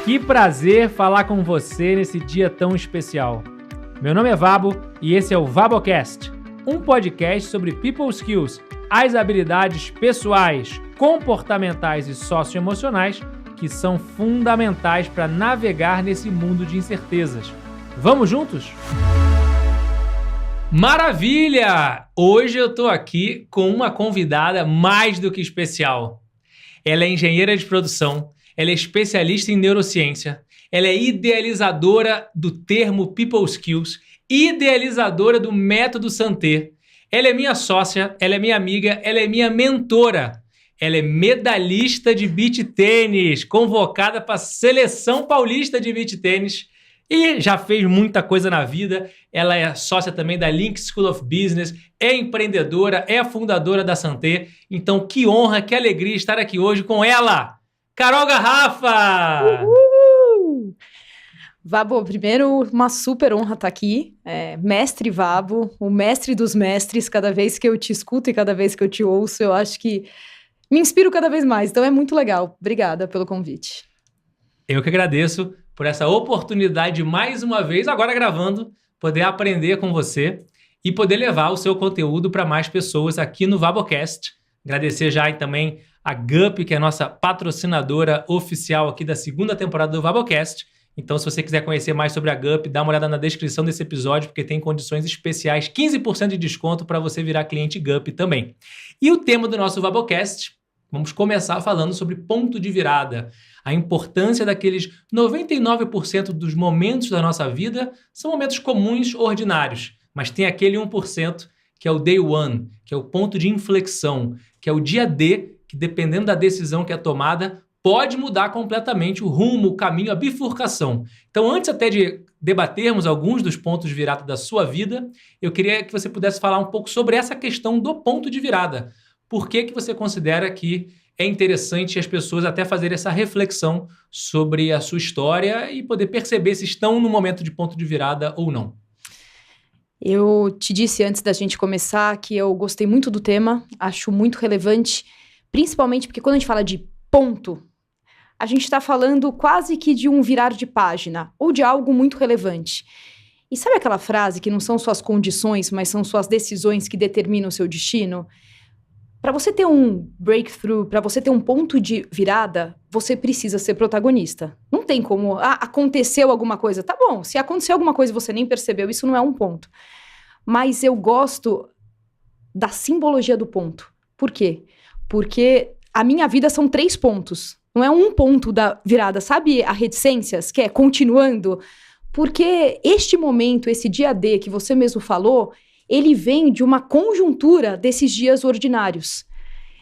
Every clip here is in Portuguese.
Que prazer falar com você nesse dia tão especial. Meu nome é Vabo e esse é o VaboCast, um podcast sobre people skills, as habilidades pessoais, comportamentais e socioemocionais que são fundamentais para navegar nesse mundo de incertezas. Vamos juntos? Maravilha! Hoje eu estou aqui com uma convidada mais do que especial. Ela é engenheira de produção, ela é especialista em neurociência, ela é idealizadora do termo People Skills, idealizadora do método Santé. Ela é minha sócia, ela é minha amiga, ela é minha mentora. Ela é medalhista de beach tênis, convocada para a Seleção Paulista de Beach Tênis e já fez muita coisa na vida. Ela é sócia também da Link School of Business, é empreendedora, é a fundadora da Santé. Então, que honra, que alegria estar aqui hoje com ela, Carol Garrafa! Uhul! Vabo, primeiro, uma super honra estar aqui. Mestre Vabo, o mestre dos mestres. Cada vez que eu te escuto e cada vez que eu te ouço, eu acho que me inspiro cada vez mais. Então é muito legal. Obrigada pelo convite. Eu que agradeço por essa oportunidade, mais uma vez, agora gravando, poder aprender com você e poder levar o seu conteúdo para mais pessoas aqui no VaboCast. Agradecer já também a GUP, que é a nossa patrocinadora oficial aqui da segunda temporada do VaboCast. Então, se você quiser conhecer mais sobre a GUP, dá uma olhada na descrição desse episódio, porque tem condições especiais, 15% de desconto para você virar cliente GUP também. E o tema do nosso VaboCast, vamos começar falando sobre ponto de virada. A importância daqueles 99% dos momentos da nossa vida são momentos comuns, ordinários, mas tem aquele 1% que é o day one, que é o ponto de inflexão, que é o dia D, que dependendo da decisão que é tomada, pode mudar completamente o rumo, o caminho, a bifurcação. Então, antes até de debatermos alguns dos pontos de virada da sua vida, eu queria que você pudesse falar um pouco sobre essa questão do ponto de virada. Por que você considera que é interessante as pessoas até fazerem essa reflexão sobre a sua história e poder perceber se estão no momento de ponto de virada ou não? Eu te disse antes da gente começar que eu gostei muito do tema, acho muito relevante, principalmente porque quando a gente fala de ponto, a gente está falando quase que de um virar de página ou de algo muito relevante. E sabe aquela frase que não são suas condições, mas são suas decisões que determinam o seu destino? Para você ter um breakthrough, para você ter um ponto de virada, você precisa ser protagonista. Não tem como, aconteceu alguma coisa. Tá bom, se aconteceu alguma coisa e você nem percebeu, isso não é um ponto. Mas eu gosto da simbologia do ponto. Por quê? Porque a minha vida são 3 pontos. Não é um ponto da virada. Sabe a reticências, que é continuando? Porque este momento, esse dia D que você mesmo falou, ele vem de uma conjuntura desses dias ordinários.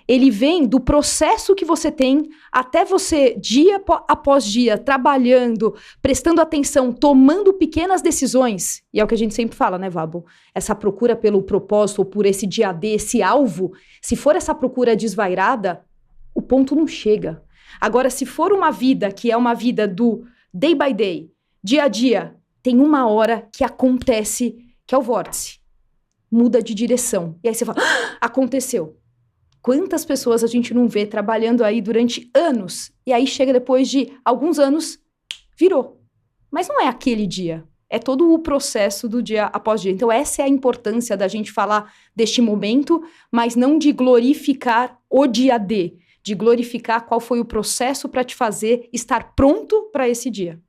Ele vem do processo que você tem até você, dia após dia, trabalhando, prestando atenção, tomando pequenas decisões. E é o que a gente sempre fala, né, Vabo? Essa procura pelo propósito, ou por esse dia D, esse alvo, se for essa procura desvairada, o ponto não chega. Agora, se for uma vida que é uma vida do day by day, dia a dia, tem uma hora que acontece, que é o vórtice. Muda de direção. E aí você fala, aconteceu. Quantas pessoas a gente não vê trabalhando aí durante anos, e aí chega depois de alguns anos, virou. Mas não é aquele dia, é todo o processo do dia após dia. Então essa é a importância da gente falar deste momento, mas não de glorificar o dia D, de glorificar qual foi o processo para te fazer estar pronto para esse dia.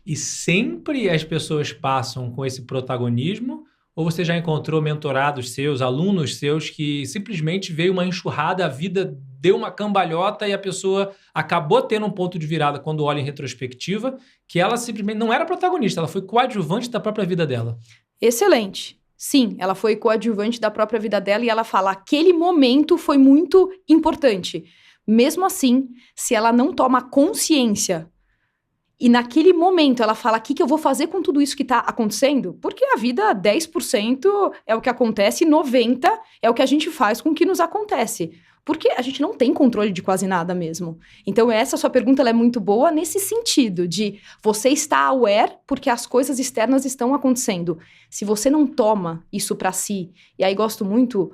E sempre as pessoas passam com esse protagonismo. Ou você já encontrou mentorados seus, alunos seus, que simplesmente veio uma enxurrada, a vida deu uma cambalhota e a pessoa acabou tendo um ponto de virada quando olha em retrospectiva, que ela simplesmente não era protagonista, ela foi coadjuvante da própria vida dela? Excelente. Sim, ela foi coadjuvante da própria vida dela e ela fala, aquele momento foi muito importante. Mesmo assim, se ela não toma consciência e naquele momento ela fala, o que eu vou fazer com tudo isso que está acontecendo? Porque a vida, 10% é o que acontece, 90% é o que a gente faz com o que nos acontece. Porque a gente não tem controle de quase nada mesmo. Então essa sua pergunta ela é muito boa nesse sentido de você está aware porque as coisas externas estão acontecendo. Se você não toma isso para si, e aí gosto muito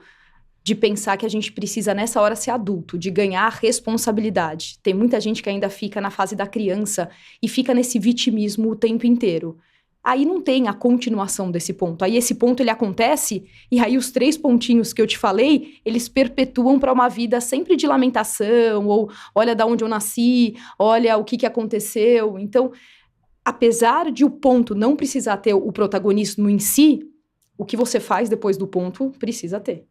de pensar que a gente precisa, nessa hora, ser adulto, de ganhar responsabilidade. Tem muita gente que ainda fica na fase da criança e fica nesse vitimismo o tempo inteiro. Aí não tem a continuação desse ponto. Aí esse ponto, ele acontece, e aí os 3 pontinhos que eu te falei, eles perpetuam para uma vida sempre de lamentação, ou olha de onde eu nasci, olha o que aconteceu. Então, apesar de o ponto não precisar ter o protagonismo em si, o que você faz depois do ponto precisa ter.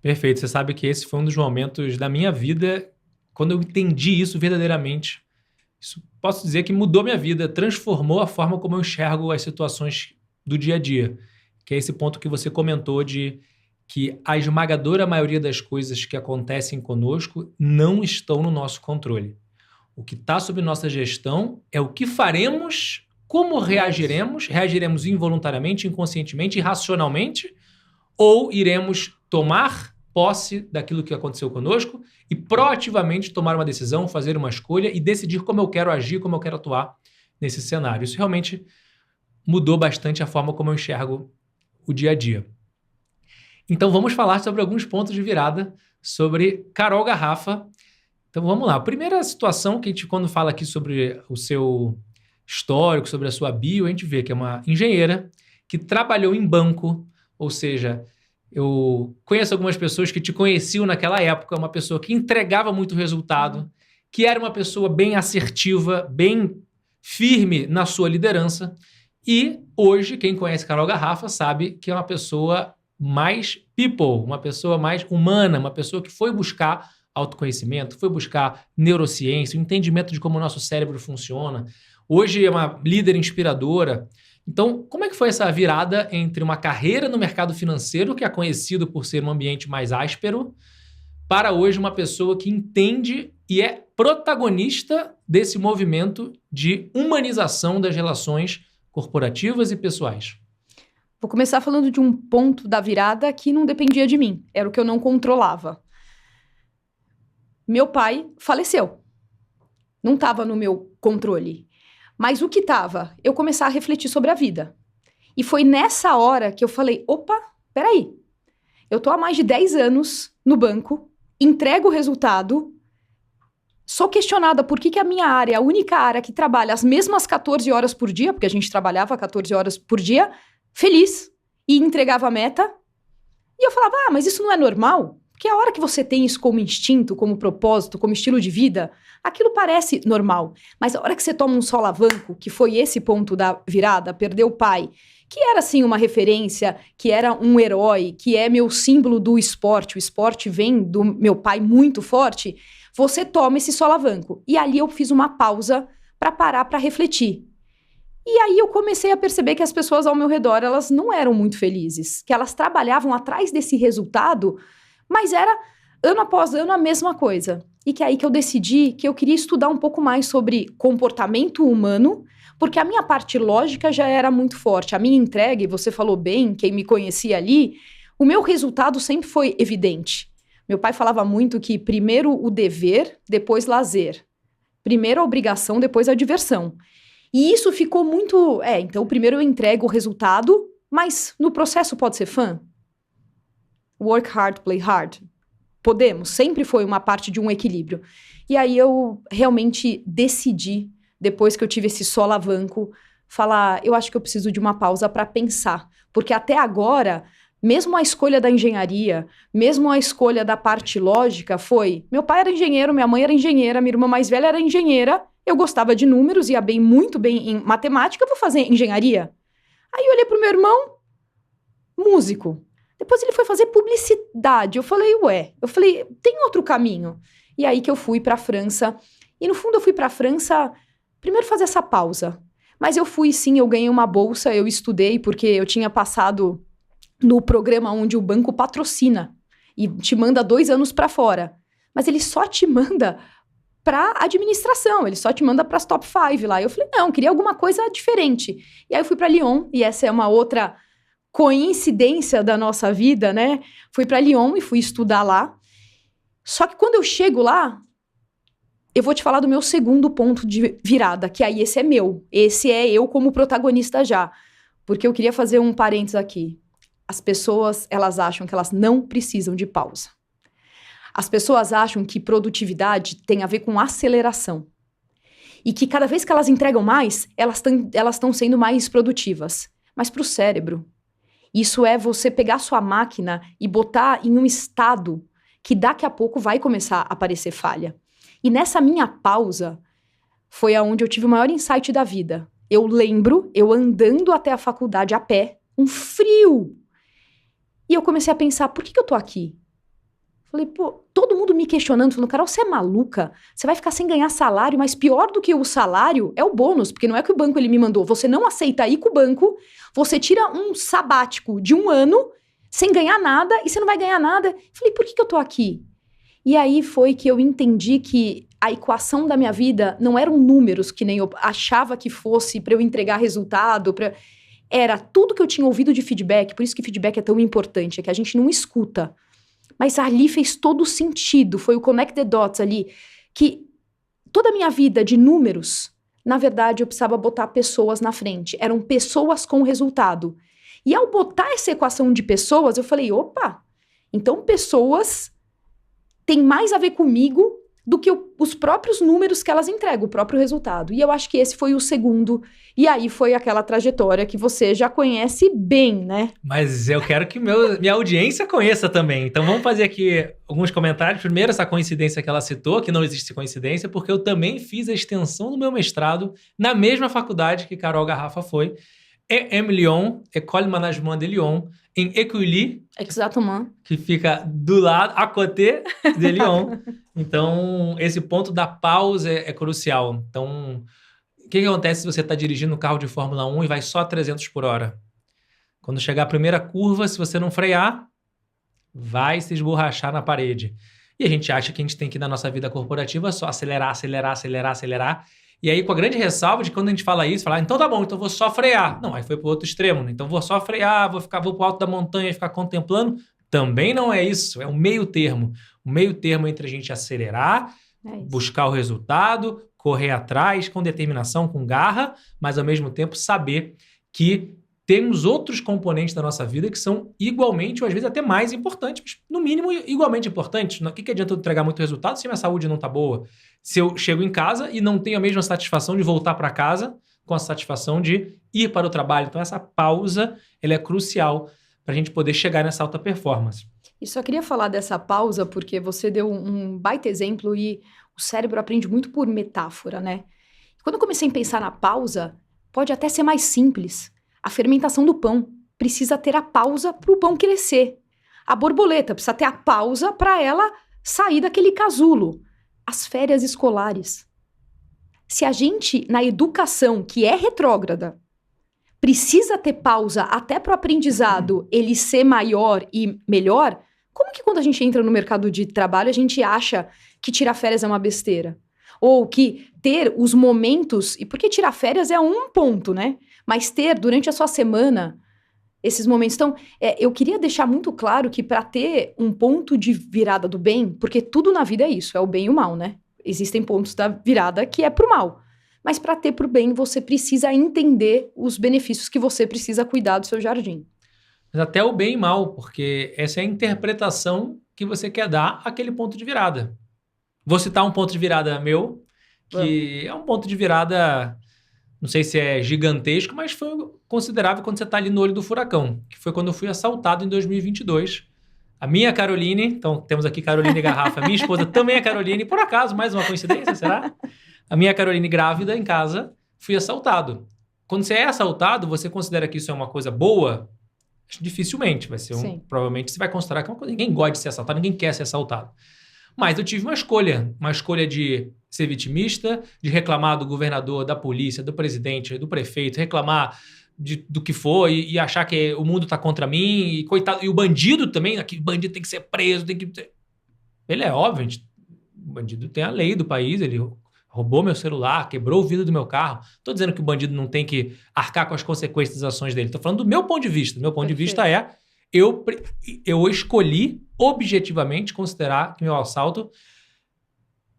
Perfeito. Você sabe que esse foi um dos momentos da minha vida, quando eu entendi isso verdadeiramente. Isso posso dizer que mudou minha vida, transformou a forma como eu enxergo as situações do dia a dia. Que é esse ponto que você comentou de que a esmagadora maioria das coisas que acontecem conosco não estão no nosso controle. O que está sob nossa gestão é o que faremos, como reagiremos, reagiremos involuntariamente, inconscientemente, irracionalmente, ou iremos tomar posse daquilo que aconteceu conosco e proativamente tomar uma decisão, fazer uma escolha e decidir como eu quero agir, como eu quero atuar nesse cenário. Isso realmente mudou bastante a forma como eu enxergo o dia a dia. Então vamos falar sobre alguns pontos de virada sobre Carol Garrafa. Então vamos lá. A primeira situação que a gente, quando fala aqui sobre o seu histórico, sobre a sua bio, a gente vê que é uma engenheira que trabalhou em banco, ou seja, eu conheço algumas pessoas que te conheciam naquela época, uma pessoa que entregava muito resultado, que era uma pessoa bem assertiva, bem firme na sua liderança. E hoje, quem conhece Carol Garrafa sabe que é uma pessoa mais people, uma pessoa mais humana, uma pessoa que foi buscar autoconhecimento, foi buscar neurociência, o entendimento de como o nosso cérebro funciona. Hoje é uma líder inspiradora. Então, como é que foi essa virada entre uma carreira no mercado financeiro, que é conhecido por ser um ambiente mais áspero, para hoje uma pessoa que entende e é protagonista desse movimento de humanização das relações corporativas e pessoais? Vou começar falando de um ponto da virada que não dependia de mim, era o que eu não controlava. Meu pai faleceu. Não estava no meu controle. Mas o que estava? Eu começar a refletir sobre a vida. E foi nessa hora que eu falei, opa, peraí. Eu tô há mais de 10 anos no banco, entrego o resultado, sou questionada por que a minha área, a única área que trabalha as mesmas 14 horas por dia, porque a gente trabalhava 14 horas por dia, feliz, e entregava a meta. E eu falava, mas isso não é normal? Porque a hora que você tem isso como instinto, como propósito, como estilo de vida, aquilo parece normal. Mas a hora que você toma um solavanco, que foi esse ponto da virada, perdeu o pai, que era assim uma referência, que era um herói, que é meu símbolo do esporte, o esporte vem do meu pai muito forte, você toma esse solavanco. E ali eu fiz uma pausa para parar para refletir. E aí eu comecei a perceber que as pessoas ao meu redor, elas não eram muito felizes, que elas trabalhavam atrás desse resultado, mas era, ano após ano, a mesma coisa. E que é aí que eu decidi que eu queria estudar um pouco mais sobre comportamento humano, porque a minha parte lógica já era muito forte. A minha entrega, e você falou bem, quem me conhecia ali, o meu resultado sempre foi evidente. Meu pai falava muito que primeiro o dever, depois lazer. Primeiro a obrigação, depois a diversão. E isso ficou muito... então primeiro eu entrego o resultado, mas no processo pode ser fã? Work hard, play hard. Podemos, sempre foi uma parte de um equilíbrio. E aí eu realmente decidi, depois que eu tive esse solavanco, falar, eu acho que eu preciso de uma pausa para pensar. Porque até agora, mesmo a escolha da engenharia, mesmo a escolha da parte lógica foi, meu pai era engenheiro, minha mãe era engenheira, minha irmã mais velha era engenheira, eu gostava de números, ia muito bem em matemática, eu vou fazer engenharia. Aí eu olhei pro meu irmão, músico. Depois ele foi fazer publicidade. Eu falei, tem outro caminho. E aí que eu fui para a França. E no fundo eu fui para a França, primeiro fazer essa pausa. Mas eu fui sim, eu ganhei uma bolsa, eu estudei, porque eu tinha passado no programa onde o banco patrocina. E te manda 2 anos para fora. Mas ele só te manda para administração, ele só te manda para as top 5 lá. Eu falei, não, eu queria alguma coisa diferente. E aí eu fui para Lyon, e essa é uma outra coincidência da nossa vida, né? Fui para Lyon e fui estudar lá. Só que quando eu chego lá, eu vou te falar do meu segundo ponto de virada, que aí esse é meu. Esse é eu como protagonista já. Porque eu queria fazer um parênteses aqui. as pessoas, elas acham que elas não precisam de pausa. As pessoas acham que produtividade tem a ver com aceleração. E que cada vez que elas entregam mais, elas estão sendo mais produtivas. Mas para o cérebro, isso é você pegar sua máquina e botar em um estado que daqui a pouco vai começar a aparecer falha. E nessa minha pausa, foi aonde eu tive o maior insight da vida. Eu lembro, eu andando até a faculdade a pé, um frio. E eu comecei a pensar, por que eu tô aqui? Falei, pô, todo mundo me questionando, falando, Carol, você é maluca? Você vai ficar sem ganhar salário, mas pior do que o salário é o bônus, porque não é que o banco ele me mandou. Você não aceita ir com o banco, você tira um sabático de 1 ano, sem ganhar nada, e você não vai ganhar nada. Falei, por que eu tô aqui? E aí foi que eu entendi que a equação da minha vida não eram números que nem eu achava que fosse para eu entregar resultado, era tudo que eu tinha ouvido de feedback, por isso que feedback é tão importante, é que a gente não escuta. Mas ali fez todo sentido, foi o connect the dots ali, que toda a minha vida de números, na verdade eu precisava botar pessoas na frente, eram pessoas com resultado. E ao botar essa equação de pessoas, eu falei, opa, então pessoas têm mais a ver comigo do que os próprios números que elas entregam, o próprio resultado. E eu acho que esse foi o segundo. E aí foi aquela trajetória que você já conhece bem, né? Mas eu quero que minha audiência conheça também. Então vamos fazer aqui alguns comentários. Primeiro, essa coincidência que ela citou, que não existe coincidência, porque eu também fiz a extensão do meu mestrado na mesma faculdade que Carol Garrafa foi, EM Lyon, École Management de Lyon, em Écully, Exatamente. que fica do lado, à côté de Lyon. Então, esse ponto da pausa é crucial. Então, o que acontece se você está dirigindo um carro de Fórmula 1 e vai só 300 por hora? Quando chegar a primeira curva, se você não frear, vai se esborrachar na parede. E a gente acha que a gente tem que, na nossa vida corporativa, só acelerar, acelerar, acelerar, acelerar. E aí, com a grande ressalva de quando a gente fala isso, falar, então tá bom, então vou só frear. Não, aí foi pro outro extremo, né? Então vou só frear, vou pro alto da montanha e ficar contemplando. Também não é isso, é um meio termo. Um meio termo entre a gente acelerar, buscar o resultado, correr atrás com determinação, com garra, mas ao mesmo tempo saber que temos outros componentes da nossa vida que são igualmente, ou às vezes até mais importantes, mas no mínimo igualmente importantes. O que adianta eu entregar muito resultado se minha saúde não está boa? Se eu chego em casa e não tenho a mesma satisfação de voltar para casa com a satisfação de ir para o trabalho. Então essa pausa ela é crucial para a gente poder chegar nessa alta performance. E só queria falar dessa pausa porque você deu um baita exemplo e o cérebro aprende muito por metáfora, né? Quando eu comecei a pensar na pausa, pode até ser mais simples. A fermentação do pão precisa ter a pausa para o pão crescer. A borboleta precisa ter a pausa para ela sair daquele casulo. As férias escolares. Se a gente, na educação, que é retrógrada, precisa ter pausa até para o aprendizado ele ser maior e melhor, como que quando a gente entra no mercado de trabalho a gente acha que tirar férias é uma besteira? Ou que ter os momentos... E porque tirar férias é um ponto, né? Mas ter, durante a sua semana, esses momentos. Então, eu queria deixar muito claro que para ter um ponto de virada do bem, porque tudo na vida é isso, é o bem e o mal, né? Existem pontos da virada que é pro mal. Mas para ter pro bem, você precisa entender os benefícios que você precisa cuidar do seu jardim. Mas até o bem e mal, porque essa é a interpretação que você quer dar àquele ponto de virada. Vou citar um ponto de virada meu, que é um ponto de virada... Não sei se é gigantesco, mas foi considerável quando você está ali no olho do furacão, que foi quando eu fui assaltado em 2022. A minha Caroline, então temos aqui Caroline Garrafa, minha esposa também é Caroline, por acaso, mais uma coincidência, será? A minha Caroline grávida em casa, fui assaltado. Quando você é assaltado, você considera que isso é uma coisa boa? Dificilmente, vai ser provavelmente você vai considerar que é uma coisa, ninguém gosta de ser assaltado, ninguém quer ser assaltado. Mas eu tive uma escolha de ser vitimista, de reclamar do governador, da polícia, do presidente, do prefeito, reclamar do que for e achar que o mundo está contra mim, e coitado, e o bandido também, aquele bandido tem que ser preso, tem que... Ele é óbvio, o bandido tem a lei do país, ele roubou meu celular, quebrou o vidro do meu carro. Estou dizendo que o bandido não tem que arcar com as consequências das ações dele. Estou falando do meu ponto de vista. Meu ponto de vista é, eu escolhi objetivamente considerar que meu assalto...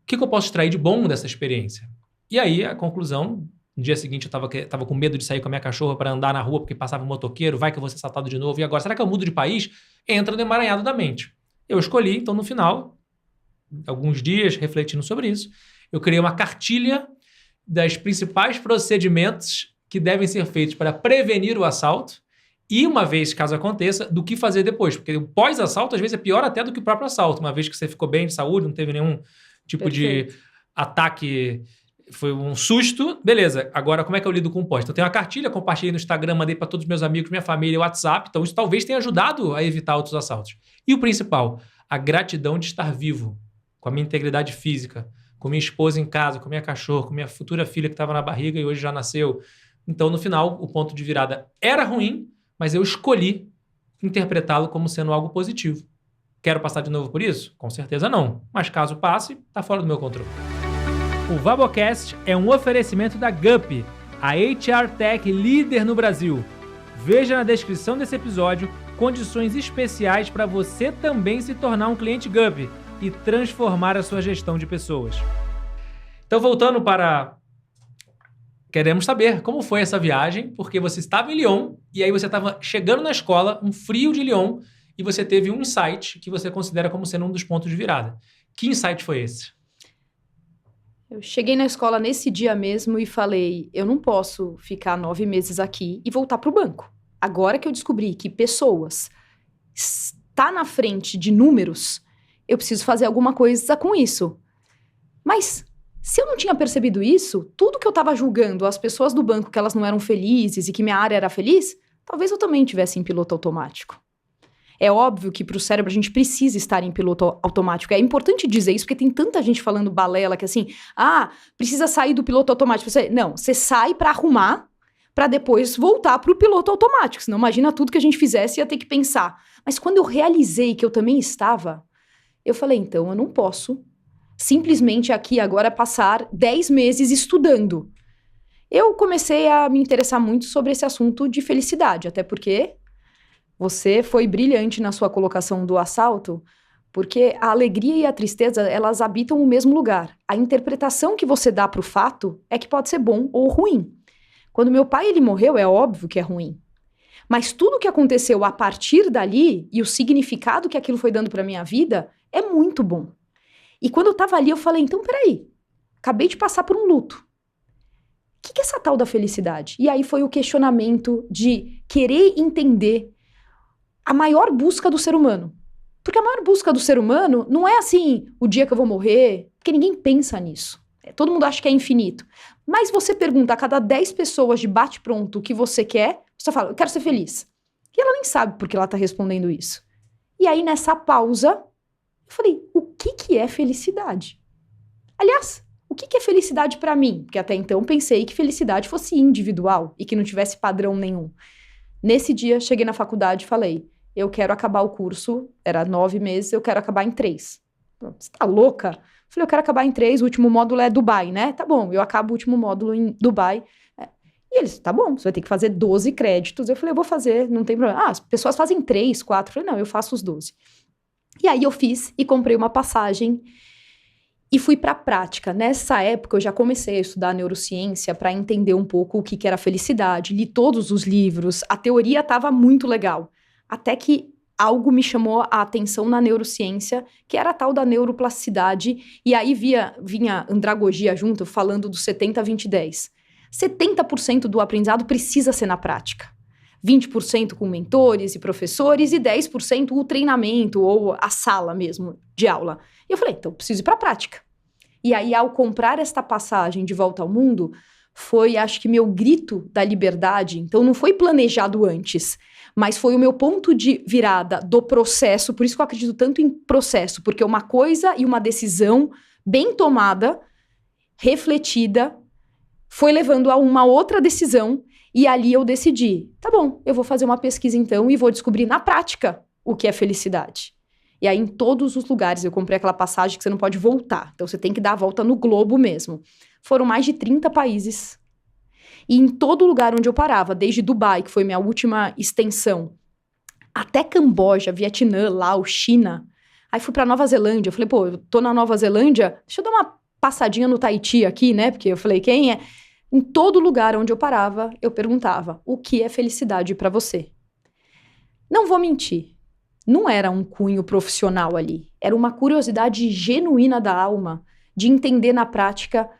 O que eu posso extrair de bom dessa experiência? E aí, a conclusão No dia seguinte eu tava com medo de sair com a minha cachorra para andar na rua porque passava um motoqueiro, vai que eu vou ser assaltado de novo. E agora, será que eu mudo de país? Entra no emaranhado da mente. Eu escolhi, então no final, alguns dias refletindo sobre isso, eu criei uma cartilha das principais procedimentos que devem ser feitos para prevenir o assalto e, uma vez, caso aconteça, do que fazer depois. Porque o pós-assalto, às vezes, é pior até do que o próprio assalto. Uma vez que você ficou bem de saúde, não teve nenhum tipo de ataque, foi um susto, beleza. Agora, como é que eu lido com o pós? Então, eu tenho uma cartilha, compartilhei no Instagram, mandei para todos os meus amigos, minha família, WhatsApp. Então, isso talvez tenha ajudado a evitar outros assaltos. E o principal, a gratidão de estar vivo, com a minha integridade física, com minha esposa em casa, com minha cachorra, com minha futura filha que estava na barriga e hoje já nasceu. Então, no final, o ponto de virada era ruim, mas eu escolhi interpretá-lo como sendo algo positivo. Quero passar de novo por isso? Com certeza não. Mas caso passe, está fora do meu controle. O Vabocast é um oferecimento da GUP, a HR Tech líder no Brasil. Veja na descrição desse episódio condições especiais para você também se tornar um cliente GUP e transformar a sua gestão de pessoas. Então, voltando para... Queremos saber como foi essa viagem, porque você estava em Lyon e aí você estava chegando na escola, um frio de Lyon, e você teve um insight que você considera como sendo um dos pontos de virada. Que insight foi esse? Eu cheguei na escola nesse dia mesmo e falei, eu não posso ficar 9 meses aqui e voltar para o banco. Agora que eu descobri que pessoas está na frente de números, eu preciso fazer alguma coisa com isso. Mas... se eu não tinha percebido isso, tudo que eu estava julgando as pessoas do banco que elas não eram felizes e que minha área era feliz, talvez eu também estivesse em piloto automático. É óbvio que para o cérebro a gente precisa estar em piloto automático. É importante dizer isso porque tem tanta gente falando balela que assim, precisa sair do piloto automático. Você sai para arrumar para depois voltar para o piloto automático. Senão imagina tudo que a gente fizesse e ia ter que pensar. Mas quando eu realizei que eu também estava, eu falei, então eu não posso simplesmente aqui agora passar 10 meses estudando. Eu comecei a me interessar muito sobre esse assunto de felicidade, até porque você foi brilhante na sua colocação do assalto, porque a alegria e a tristeza, elas habitam o mesmo lugar. A interpretação que você dá para o fato é que pode ser bom ou ruim. Quando meu pai ele morreu, é óbvio que é ruim. Mas tudo que aconteceu a partir dali e o significado que aquilo foi dando para minha vida é muito bom. E quando eu tava ali, eu falei, então peraí, acabei de passar por um luto. O que é essa tal da felicidade? E aí foi o questionamento de querer entender a maior busca do ser humano. Porque a maior busca do ser humano não é assim, o dia que eu vou morrer, porque ninguém pensa nisso. Todo mundo acha que é infinito. Mas você pergunta a cada 10 pessoas de bate-pronto o que você quer, você fala, eu quero ser feliz. E ela nem sabe por que ela tá respondendo isso. E aí nessa pausa... eu falei, o que é felicidade? Aliás, o que é felicidade para mim? Porque até então pensei que felicidade fosse individual e que não tivesse padrão nenhum. Nesse dia, cheguei na faculdade e falei, eu quero acabar o curso, era 9 meses, eu quero acabar em 3. Você tá louca? Eu falei, eu quero acabar em 3, o último módulo é Dubai, né? Tá bom, eu acabo o último módulo em Dubai. E eles, tá bom, você vai ter que fazer 12 créditos. Eu falei, eu vou fazer, não tem problema. As pessoas fazem 3, 4. Eu falei, não, eu faço os 12. E aí eu fiz e comprei uma passagem e fui para a prática. Nessa época eu já comecei a estudar neurociência para entender um pouco o que era felicidade. Li todos os livros, a teoria estava muito legal. Até que algo me chamou a atenção na neurociência, que era a tal da neuroplasticidade. E aí vinha andragogia junto, falando do 70-20-10. 70% do aprendizado precisa ser na prática. 20% com mentores e professores e 10% o treinamento ou a sala mesmo de aula. E eu falei, então eu preciso ir para a prática. E aí, ao comprar esta passagem de volta ao mundo, foi, acho que, meu grito da liberdade. Então, não foi planejado antes, mas foi o meu ponto de virada do processo. Por isso que eu acredito tanto em processo, porque uma coisa e uma decisão bem tomada, refletida, foi levando a uma outra decisão. E ali eu decidi, tá bom, eu vou fazer uma pesquisa então e vou descobrir na prática o que é felicidade. E aí em todos os lugares eu comprei aquela passagem que você não pode voltar. Então você tem que dar a volta no globo mesmo. Foram mais de 30 países. E em todo lugar onde eu parava, desde Dubai, que foi minha última extensão, até Camboja, Vietnã, Laos, China. Aí fui pra Nova Zelândia. Eu falei, pô, eu tô na Nova Zelândia, deixa eu dar uma passadinha no Tahiti aqui, né? Porque eu falei, quem é... Em todo lugar onde eu parava, eu perguntava: o que é felicidade para você? Não vou mentir, não era um cunho profissional ali. Era uma curiosidade genuína da alma de entender na prática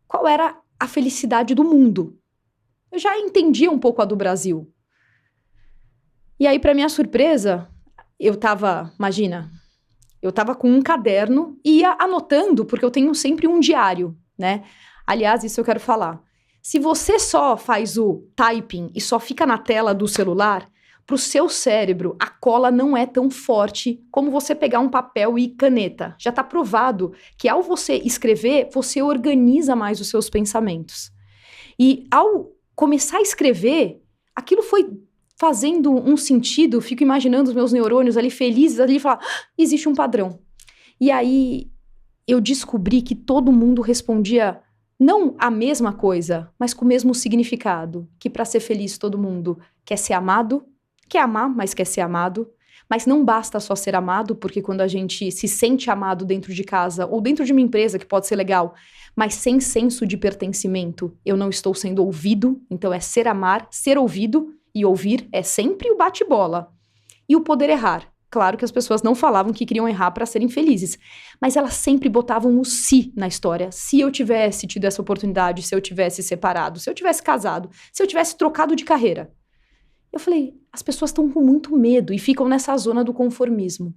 qual era a felicidade do mundo. Eu já entendia um pouco a do Brasil. E aí, para minha surpresa, imagina, eu tava com um caderno e ia anotando, porque eu tenho sempre um diário, né? Aliás, isso eu quero falar. Se você só faz o typing e só fica na tela do celular, para o seu cérebro, a cola não é tão forte como você pegar um papel e caneta. Já está provado que ao você escrever, você organiza mais os seus pensamentos. E ao começar a escrever, aquilo foi fazendo um sentido, fico imaginando os meus neurônios ali felizes, ali e falar, existe um padrão. E aí eu descobri que todo mundo respondia não a mesma coisa, mas com o mesmo significado, que para ser feliz todo mundo quer ser amado, quer amar, mas quer ser amado. Mas não basta só ser amado, porque quando a gente se sente amado dentro de casa ou dentro de uma empresa, que pode ser legal, mas sem senso de pertencimento, eu não estou sendo ouvido. Então é ser amar, ser ouvido, e ouvir é sempre o bate-bola. E o poder errar. Claro que as pessoas não falavam que queriam errar para serem felizes, mas elas sempre botavam o se na história. Se eu tivesse tido essa oportunidade, se eu tivesse separado, se eu tivesse casado, se eu tivesse trocado de carreira. Eu falei, as pessoas estão com muito medo e ficam nessa zona do conformismo.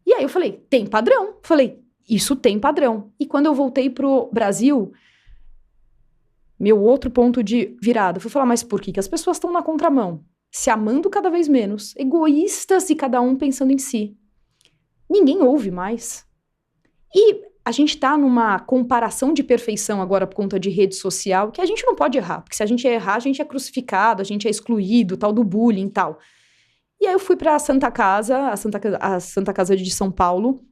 E aí eu falei, tem padrão. Falei, isso tem padrão. E quando eu voltei pro Brasil, meu outro ponto de virada foi falar, mas por que as pessoas estão na contramão? Se amando cada vez menos, egoístas e cada um pensando em si. Ninguém ouve mais. E a gente tá numa comparação de perfeição agora por conta de rede social, que a gente não pode errar, porque se a gente errar, a gente é crucificado, a gente é excluído, tal do bullying e tal. E aí eu fui pra Santa Casa, a Santa Casa de São Paulo,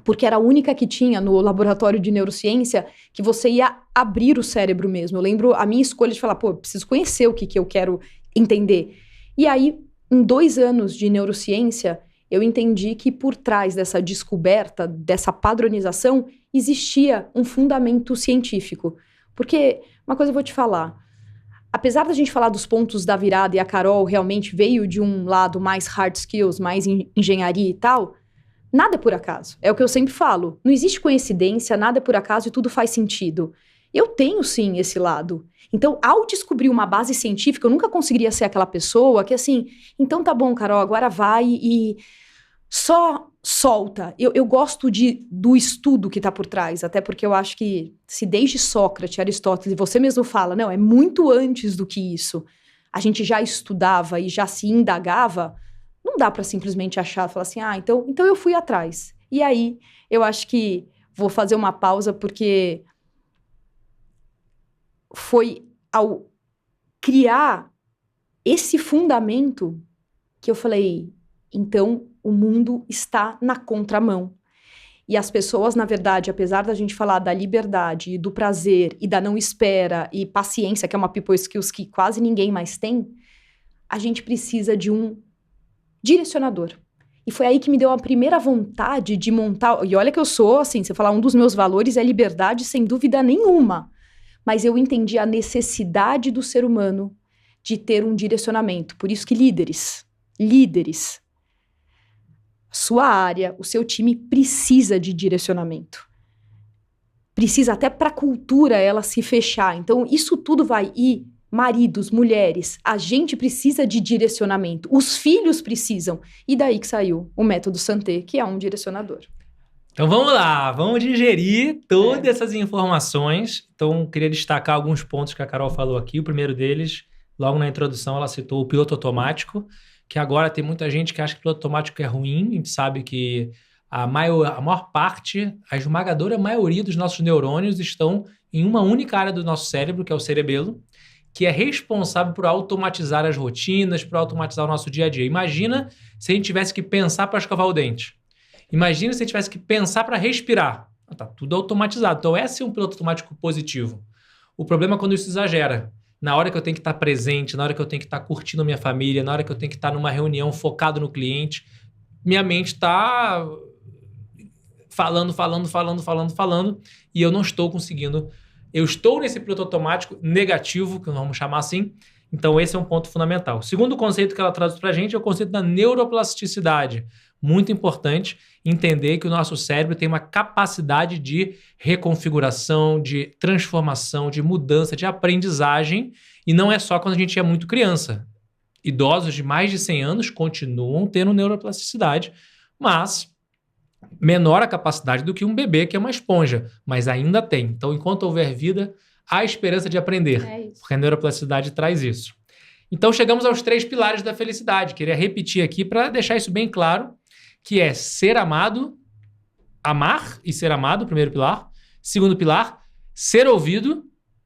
porque era a única que tinha no laboratório de neurociência que você ia abrir o cérebro mesmo. Eu lembro a minha escolha de falar, pô, eu preciso conhecer o que eu quero entender. E aí, em 2 anos de neurociência, eu entendi que por trás dessa descoberta, dessa padronização, existia um fundamento científico. Porque, uma coisa eu vou te falar, apesar da gente falar dos pontos da virada e a Carol realmente veio de um lado mais hard skills, mais engenharia e tal, nada é por acaso. É o que eu sempre falo, não existe coincidência, nada é por acaso e tudo faz sentido. Eu tenho sim esse lado. Então, ao descobrir uma base científica, eu nunca conseguiria ser aquela pessoa que assim, então tá bom, Carol, agora vai e só solta. Eu gosto do estudo que tá por trás, até porque eu acho que se desde Sócrates, Aristóteles, você mesmo fala, não, é muito antes do que isso, a gente já estudava e já se indagava, não dá pra simplesmente achar, falar assim, então eu fui atrás. E aí, eu acho que vou fazer uma pausa porque foi ao criar esse fundamento que eu falei, então o mundo está na contramão. E as pessoas, na verdade, apesar da gente falar da liberdade, do prazer e da não espera e paciência, que é uma people skills que quase ninguém mais tem, a gente precisa de um direcionador. E foi aí que me deu a primeira vontade de montar, e olha que eu sou, assim, se eu falar um dos meus valores é liberdade, sem dúvida nenhuma. Mas eu entendi a necessidade do ser humano de ter um direcionamento. Por isso que líderes, sua área, o seu time precisa de direcionamento. Precisa até para a cultura ela se fechar. Então, isso tudo vai ir, maridos, mulheres, a gente precisa de direcionamento. Os filhos precisam. E daí que saiu o método Santé, que é um direcionador. Então vamos lá, vamos digerir todas essas informações. Então queria destacar alguns pontos que a Carol falou aqui. O primeiro deles, logo na introdução, ela citou o piloto automático, que agora tem muita gente que acha que o piloto automático é ruim. A gente sabe que a maior parte, a esmagadora maioria dos nossos neurônios estão em uma única área do nosso cérebro, que é o cerebelo, que é responsável por automatizar as rotinas, por automatizar o nosso dia a dia. Imagina se a gente tivesse que pensar para escovar o dente. Imagina se você tivesse que pensar para respirar. Tá tudo automatizado. Então, esse é um piloto automático positivo. O problema é quando isso exagera. Na hora que eu tenho que estar presente, na hora que eu tenho que estar curtindo a minha família, na hora que eu tenho que estar numa reunião focado no cliente, minha mente está falando, e eu não estou conseguindo eu estou nesse piloto automático negativo, que vamos chamar assim. Então, esse é um ponto fundamental. O segundo conceito que ela traz para a gente é o conceito da neuroplasticidade. Muito importante entender que o nosso cérebro tem uma capacidade de reconfiguração, de transformação, de mudança, de aprendizagem, e não é só quando a gente é muito criança. Idosos de mais de 100 anos continuam tendo neuroplasticidade, mas menor a capacidade do que um bebê que é uma esponja, mas ainda tem. Então, enquanto houver vida, há esperança de aprender, porque a neuroplasticidade traz isso. Então, chegamos aos 3 pilares da felicidade. Queria repetir aqui para deixar isso bem claro, que é ser amado, amar e ser amado, primeiro pilar. Segundo pilar, ser ouvido,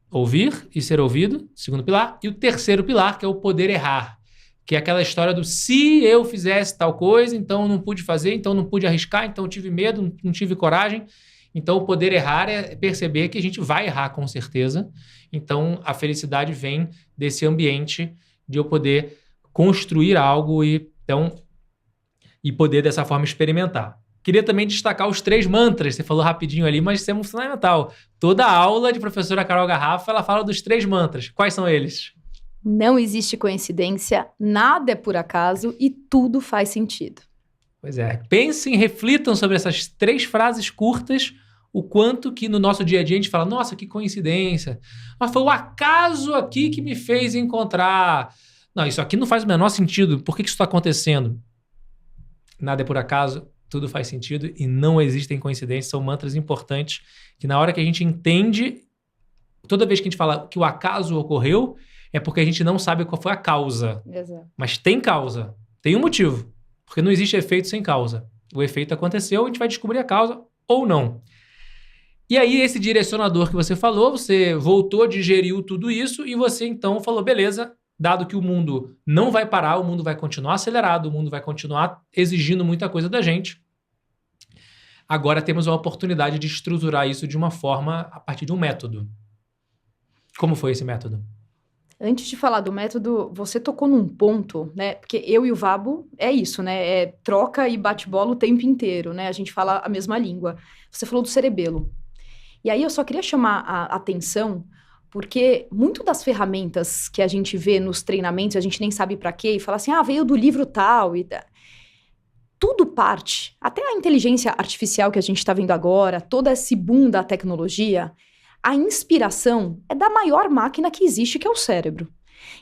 ouvir e ser ouvido, segundo pilar. E o terceiro pilar, que é o poder errar, que é aquela história do se eu fizesse tal coisa, então eu não pude fazer, então eu não pude arriscar, então eu tive medo, não tive coragem. Então, o poder errar é perceber que a gente vai errar com certeza. Então, a felicidade vem desse ambiente de eu poder construir algo e poder dessa forma experimentar. Queria também destacar os 3 mantras. Você falou rapidinho ali, mas isso é fundamental. Toda aula de professora Carol Garrafa, ela fala dos 3 mantras. Quais são eles? Não existe coincidência, nada é por acaso e tudo faz sentido. Pois é. Pensem, reflitam sobre essas 3 frases curtas, o quanto que no nosso dia a dia a gente fala, nossa, que coincidência. Mas foi o acaso aqui que me fez encontrar. Não, isso aqui não faz o menor sentido. Por que isso está acontecendo? Nada é por acaso, tudo faz sentido e não existem coincidências. São mantras importantes que na hora que a gente entende, toda vez que a gente fala que o acaso ocorreu, é porque a gente não sabe qual foi a causa. Exato. Mas tem causa, tem um motivo. Porque não existe efeito sem causa. O efeito aconteceu, a gente vai descobrir a causa ou não. E aí, esse direcionador que você falou, você voltou, digeriu tudo isso e você então falou, beleza, dado que o mundo não vai parar, o mundo vai continuar acelerado, o mundo vai continuar exigindo muita coisa da gente. Agora temos a oportunidade de estruturar isso de uma forma a partir de um método. Como foi esse método? Antes de falar do método, você tocou num ponto, né? Porque eu e o Vabo é isso, né? É troca e bate-bola o tempo inteiro, né? A gente fala a mesma língua. Você falou do cerebelo. E aí eu só queria chamar a atenção, porque muito das ferramentas que a gente vê nos treinamentos, a gente nem sabe pra quê, e fala assim, veio do livro tal, e tudo parte, até a inteligência artificial que a gente tá vendo agora, todo esse boom da tecnologia, a inspiração é da maior máquina que existe, que é o cérebro.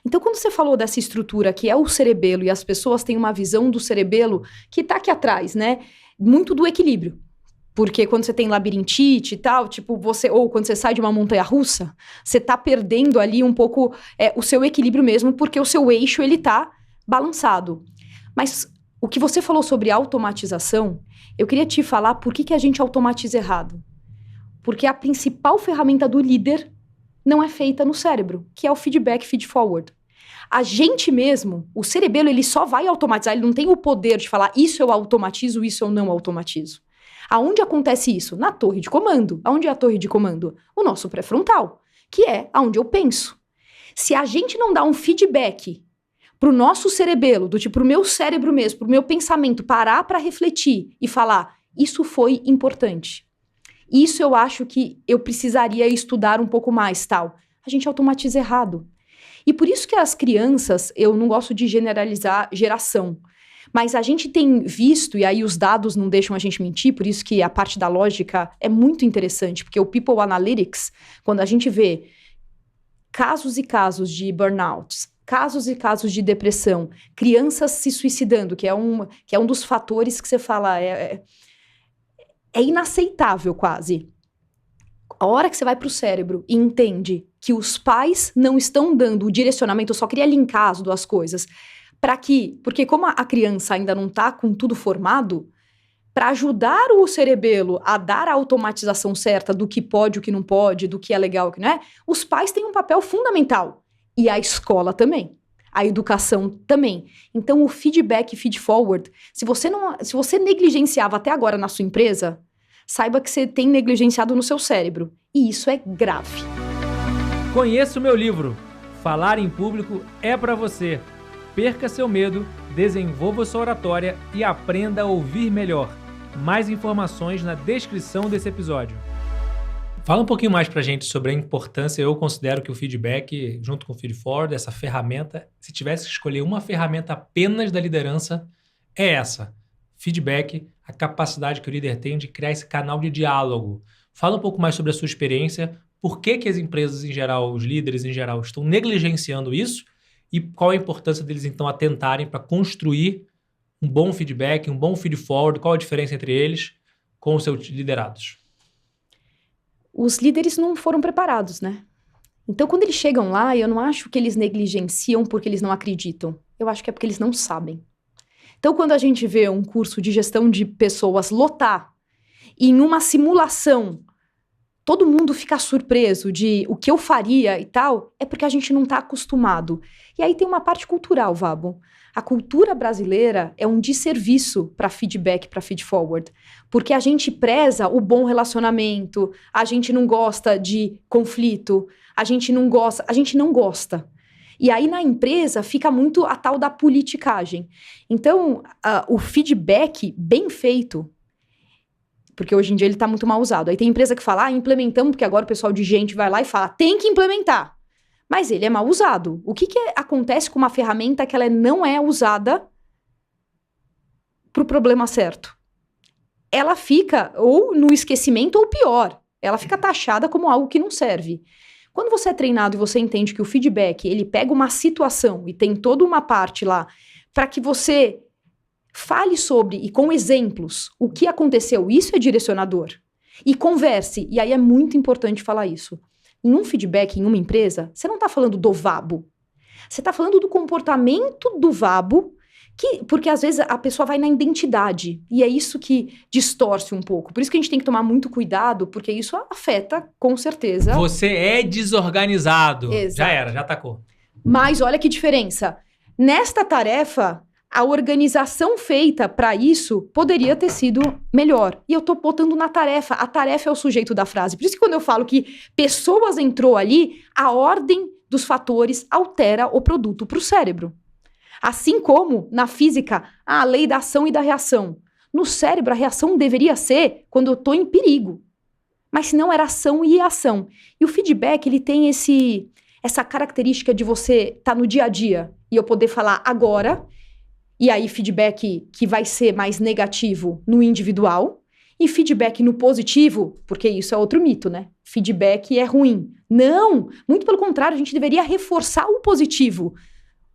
Então, quando você falou dessa estrutura que é o cerebelo, e as pessoas têm uma visão do cerebelo que tá aqui atrás, né? Muito do equilíbrio. Porque quando você tem labirintite e tal, tipo, ou quando você sai de uma montanha-russa, você tá perdendo ali um pouco o seu equilíbrio mesmo, porque o seu eixo, ele tá balançado. Mas o que você falou sobre automatização, eu queria te falar por que a gente automatiza errado. Porque a principal ferramenta do líder não é feita no cérebro, que é o feedback feed-forward. A gente mesmo, o cerebelo, ele só vai automatizar, ele não tem o poder de falar isso eu automatizo, isso eu não automatizo. Aonde acontece isso? Na torre de comando. Aonde é a torre de comando? O nosso pré-frontal, que é aonde eu penso. Se a gente não dá um feedback pro nosso cerebelo, do tipo, pro meu cérebro mesmo, pro meu pensamento, parar para refletir e falar, isso foi importante. Isso eu acho que eu precisaria estudar um pouco mais, tal. A gente automatiza errado. E por isso que as crianças, eu não gosto de generalizar geração, mas a gente tem visto, e aí os dados não deixam a gente mentir, por isso que a parte da lógica é muito interessante, porque o People Analytics, quando a gente vê casos e casos de burnouts, casos e casos de depressão, crianças se suicidando, que é um dos fatores que você fala, é inaceitável quase. A hora que você vai para o cérebro e entende que os pais não estão dando o direcionamento, eu só queria linkar as duas coisas, porque como a criança ainda não está com tudo formado, para ajudar o cerebelo a dar a automatização certa do que pode, o que não pode, do que é legal, o que não é, os pais têm um papel fundamental. E a escola também. A educação também. Então, o feedback, feed-forward, se você negligenciava até agora na sua empresa, saiba que você tem negligenciado no seu cérebro. E isso é grave. Conheça o meu livro. Falar em público é para você. Perca seu medo, desenvolva sua oratória e aprenda a ouvir melhor. Mais informações na descrição desse episódio. Fala um pouquinho mais pra gente sobre a importância. Eu considero que o feedback, junto com o feedforward, essa ferramenta, se tivesse que escolher uma ferramenta apenas da liderança, é essa. Feedback, a capacidade que o líder tem de criar esse canal de diálogo. Fala um pouco mais sobre a sua experiência, por que que as empresas em geral, os líderes em geral, estão negligenciando isso e qual a importância deles então atentarem para construir um bom feedback, um bom feedforward, qual a diferença entre eles com os seus liderados? Os líderes não foram preparados, né? Então, quando eles chegam lá, eu não acho que eles negligenciam porque eles não acreditam. Eu acho que é porque eles não sabem. Então, quando a gente vê um curso de gestão de pessoas lotar e em uma simulação todo mundo ficar surpreso de o que eu faria e tal, é porque a gente não está acostumado. E aí tem uma parte cultural, Vabo. A cultura brasileira é um desserviço para feedback, para feedforward, porque a gente preza o bom relacionamento, a gente não gosta de conflito, a gente não gosta. E aí na empresa fica muito a tal da politicagem. Então, o feedback bem feito, porque hoje em dia ele está muito mal usado. Aí tem empresa que fala, implementamos, porque agora o pessoal de gente vai lá e fala, tem que implementar. Mas ele é mal usado. O que acontece com uma ferramenta que ela não é usada para o problema certo? Ela fica ou no esquecimento ou pior. Ela fica taxada como algo que não serve. Quando você é treinado e você entende que o feedback, ele pega uma situação e tem toda uma parte lá para que você fale sobre e com exemplos o que aconteceu, isso é direcionador. E converse, e aí é muito importante falar isso. Em um feedback, em uma empresa, você não está falando do Vabo. Você está falando do comportamento do Vabo, porque às vezes a pessoa vai na identidade, e é isso que distorce um pouco. Por isso que a gente tem que tomar muito cuidado, porque isso afeta, com certeza. Você é desorganizado. Exato. Já era, já atacou. Mas olha que diferença. Nesta tarefa, a organização feita para isso poderia ter sido melhor. E eu tô botando na tarefa. A tarefa é o sujeito da frase. Por isso que quando eu falo que pessoas entrou ali, a ordem dos fatores altera o produto para o cérebro. Assim como, na física, a lei da ação e da reação. No cérebro, a reação deveria ser quando eu tô em perigo. Mas se não, era ação e ação. E o feedback, ele tem essa característica de você estar no dia a dia. E eu poder falar agora. E aí, feedback que vai ser mais negativo no individual. E feedback no positivo, porque isso é outro mito, né? Feedback é ruim. Não! Muito pelo contrário, a gente deveria reforçar o positivo.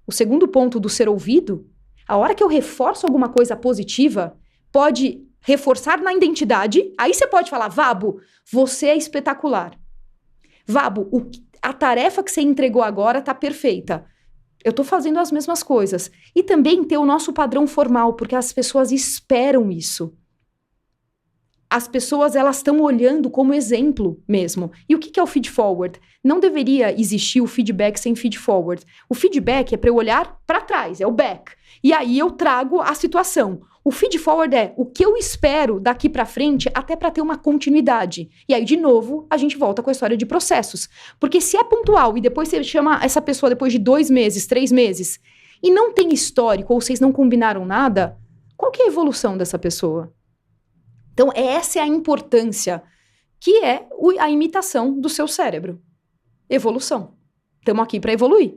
O segundo ponto do ser ouvido, a hora que eu reforço alguma coisa positiva, pode reforçar na identidade. Aí você pode falar, Vabo, você é espetacular. Vabo, a tarefa que você entregou agora tá perfeita. Eu tô fazendo as mesmas coisas. E também ter o nosso padrão formal, porque as pessoas esperam isso. As pessoas, elas estão olhando como exemplo mesmo. E o que é o feed-forward? Não deveria existir o feedback sem feed-forward. O feedback é para eu olhar para trás, é o back. E aí eu trago a situação. O feed-forward é o que eu espero daqui para frente até para ter uma continuidade. E aí, de novo, a gente volta com a história de processos. Porque se é pontual e depois você chama essa pessoa depois de 2 meses, 3 meses, e não tem histórico ou vocês não combinaram nada, qual que é a evolução dessa pessoa? Então, essa é a importância, que é a imitação do seu cérebro. Evolução. Estamos aqui para evoluir.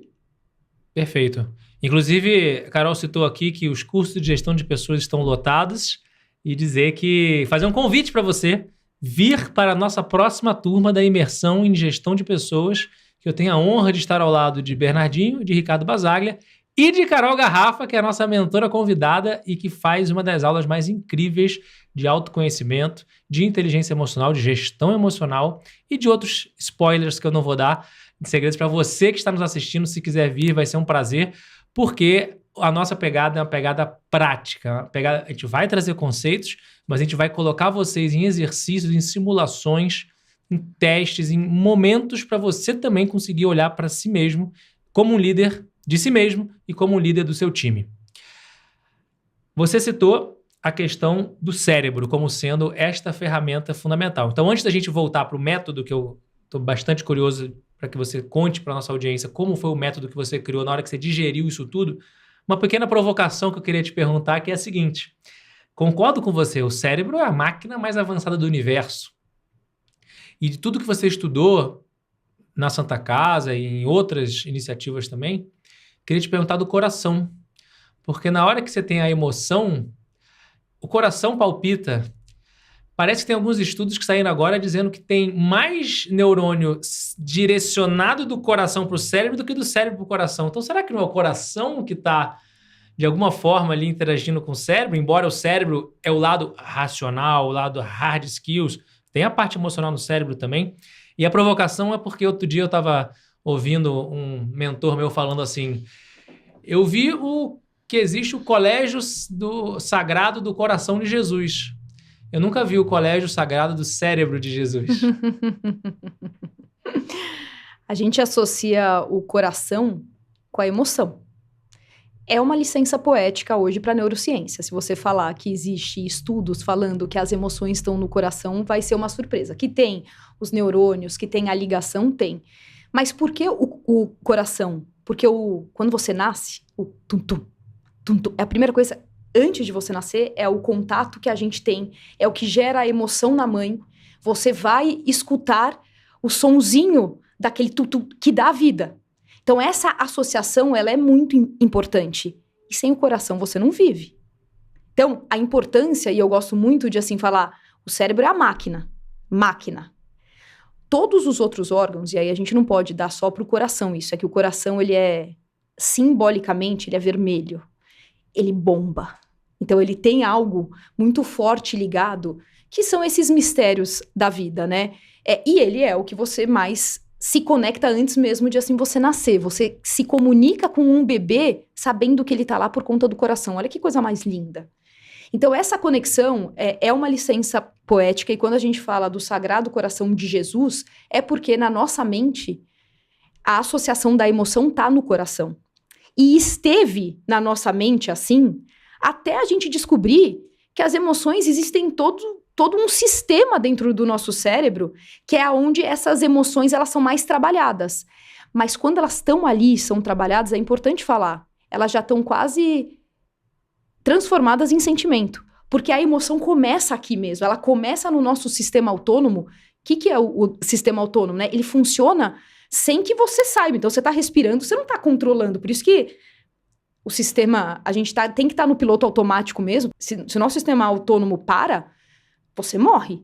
Perfeito. Inclusive, a Carol citou aqui que os cursos de gestão de pessoas estão lotados e fazer um convite para você vir para a nossa próxima turma da imersão em gestão de pessoas, que eu tenho a honra de estar ao lado de Bernardinho, de Ricardo Basaglia e de Carol Garrafa, que é a nossa mentora convidada e que faz uma das aulas mais incríveis de autoconhecimento, de inteligência emocional, de gestão emocional e de outros spoilers que eu não vou dar, de segredos para você que está nos assistindo. Se quiser vir, vai ser um prazer, porque a nossa pegada é uma pegada prática. A gente vai trazer conceitos, mas a gente vai colocar vocês em exercícios, em simulações, em testes, em momentos para você também conseguir olhar para si mesmo como um líder de si mesmo e como um líder do seu time. Você citou a questão do cérebro como sendo esta ferramenta fundamental. Então, antes da gente voltar para o método, que eu estou bastante curioso para que você conte para a nossa audiência como foi o método que você criou na hora que você digeriu isso tudo, uma pequena provocação que eu queria te perguntar, que é a seguinte: concordo com você, o cérebro é a máquina mais avançada do universo. e de tudo que você estudou na Santa Casa e em outras iniciativas também, queria te perguntar do coração. Porque na hora que você tem a emoção, o coração palpita. Parece que tem alguns estudos que saíram agora dizendo que tem mais neurônio direcionado do coração para o cérebro do que do cérebro para o coração. Então, será que não é o coração que está, de alguma forma, ali interagindo com o cérebro? Embora o cérebro é o lado racional, o lado hard skills, tem a parte emocional no cérebro também. E a provocação é porque outro dia eu estava ouvindo um mentor meu falando assim, eu vi que existe o Colégio Sagrado do Coração de Jesus. Eu nunca vi o Colégio Sagrado do Cérebro de Jesus. A gente associa o coração com a emoção. É uma licença poética hoje para a neurociência. Se você falar que existe estudos falando que as emoções estão no coração, vai ser uma surpresa. Que tem os neurônios, que tem a ligação, tem. Mas por que o coração? Porque quando você nasce, o tum-tum, tum-tum, é a primeira coisa, antes de você nascer, é o contato que a gente tem, é o que gera a emoção na mãe. Você vai escutar o sonzinho daquele tum-tum que dá a vida. Então, essa associação, ela é muito importante. E sem o coração, você não vive. Então, a importância, e eu gosto muito de, assim, falar, o cérebro é a máquina. Máquina. Todos os outros órgãos, e aí a gente não pode dar só para o coração isso, é que o coração, ele é, simbolicamente, ele é vermelho. Ele bomba. Então, ele tem algo muito forte ligado, que são esses mistérios da vida, né? E ele é o que você mais se conecta antes mesmo de, assim, você nascer. Você se comunica com um bebê sabendo que ele tá lá por conta do coração. Olha que coisa mais linda. Então, essa conexão é uma licença poética, e quando a gente fala do Sagrado Coração de Jesus, é porque na nossa mente, a associação da emoção tá no coração. E esteve na nossa mente assim, até a gente descobrir que as emoções existem todo um sistema dentro do nosso cérebro, que é onde essas emoções elas são mais trabalhadas. Mas quando elas estão ali, são trabalhadas, é importante falar, elas já estão quase transformadas em sentimento. Porque a emoção começa aqui mesmo, ela começa no nosso sistema autônomo. O que é o sistema autônomo, né? Ele funciona sem que você saiba. Então, você está respirando, você não está controlando. Por isso que o sistema, a gente tem que estar no piloto automático mesmo. Se o nosso sistema autônomo para, você morre.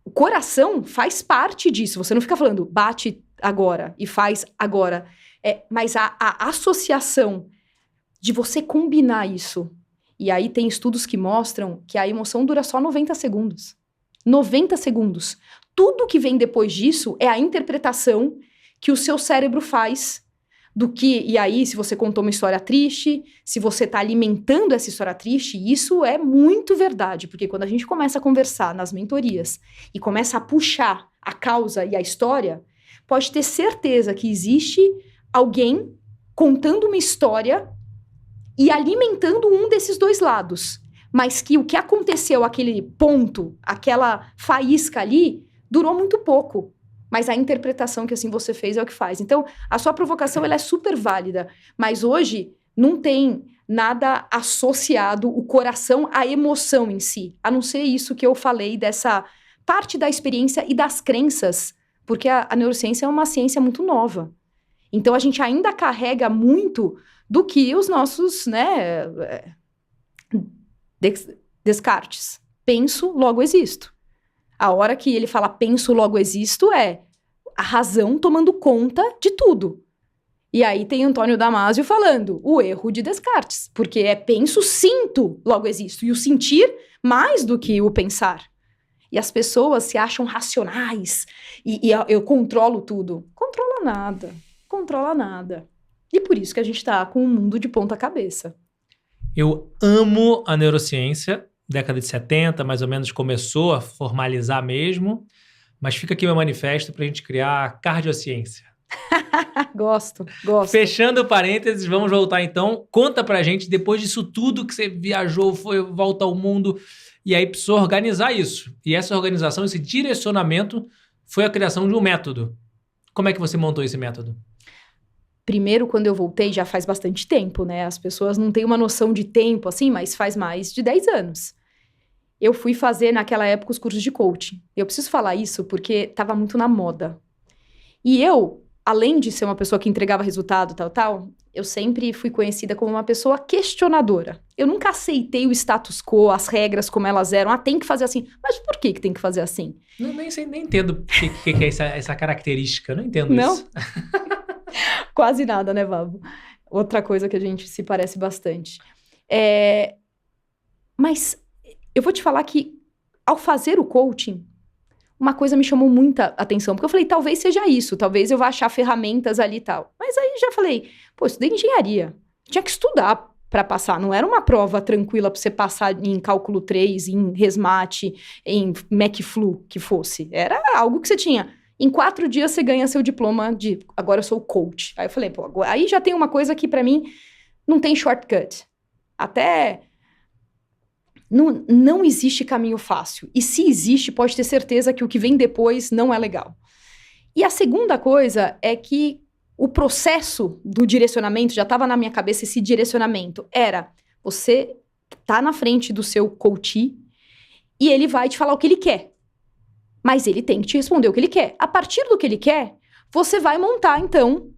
O coração faz parte disso. Você não fica falando, bate agora e faz agora. Mas a associação de você combinar isso. E aí tem estudos que mostram que a emoção dura só 90 segundos. 90 segundos. Tudo que vem depois disso é a interpretação que o seu cérebro faz do que... E aí, se você contou uma história triste, se você está alimentando essa história triste, isso é muito verdade, porque quando a gente começa a conversar nas mentorias e começa a puxar a causa e a história, pode ter certeza que existe alguém contando uma história e alimentando um desses dois lados, mas que o que aconteceu, aquele ponto, aquela faísca ali, durou muito pouco. Mas a interpretação que assim você fez é o que faz. Então, a sua provocação ela é super válida, mas hoje não tem nada associado o coração à emoção em si, a não ser isso que eu falei dessa parte da experiência e das crenças, porque a neurociência é uma ciência muito nova. Então, a gente ainda carrega muito do que os nossos, né, Descartes. Penso, logo existo. A hora que ele fala penso, logo existo, é a razão tomando conta de tudo. E aí tem Antônio Damasio falando o erro de Descartes, porque é penso, sinto, logo existo. E o sentir mais do que o pensar. E as pessoas se acham racionais e eu controlo tudo. Controla nada. Controla nada. E por isso que a gente tá com um mundo de ponta cabeça. Eu amo a neurociência. Década de 70, mais ou menos, começou a formalizar mesmo. Mas fica aqui meu manifesto para a gente criar a cardiociência. Gosto. Fechando parênteses, vamos voltar então. Conta pra gente, depois disso tudo que você viajou, foi volta ao mundo, e aí precisou organizar isso. E essa organização, esse direcionamento, foi a criação de um método. Como é que você montou esse método? Primeiro, quando eu voltei, já faz bastante tempo, né? As pessoas não têm uma noção de tempo, assim, mas faz mais de 10 anos. eu fui fazer naquela época os cursos de coaching. Eu preciso falar isso porque estava muito na moda. E eu, além de ser uma pessoa que entregava resultado, tal, eu sempre fui conhecida como uma pessoa questionadora. Eu nunca aceitei o status quo, as regras como elas eram. Ah, tem que fazer assim. Mas por que tem que fazer assim? Nem entendo o que é essa característica. Eu não entendo isso. Quase nada, né, Vavo? Outra coisa que a gente se parece bastante. Mas eu vou te falar que, ao fazer o coaching, uma coisa me chamou muita atenção. Porque eu falei, talvez seja isso. Talvez eu vá achar ferramentas ali e tal. Mas aí já falei, pô, eu estudei engenharia. Tinha que estudar para passar. Não era uma prova tranquila para você passar em cálculo 3, em resmate, em McFlu, que fosse. Era algo que você tinha. Em 4 dias você ganha seu diploma de agora eu sou coach. Aí eu falei, pô, agora, aí já tem uma coisa que para mim não tem shortcut. Até não existe caminho fácil. E se existe, pode ter certeza que o que vem depois não é legal. E a segunda coisa é que o processo do direcionamento, já estava na minha cabeça esse direcionamento, era você tá na frente do seu coach e ele vai te falar o que ele quer. Mas ele tem que te responder o que ele quer. A partir do que ele quer, você vai montar, então,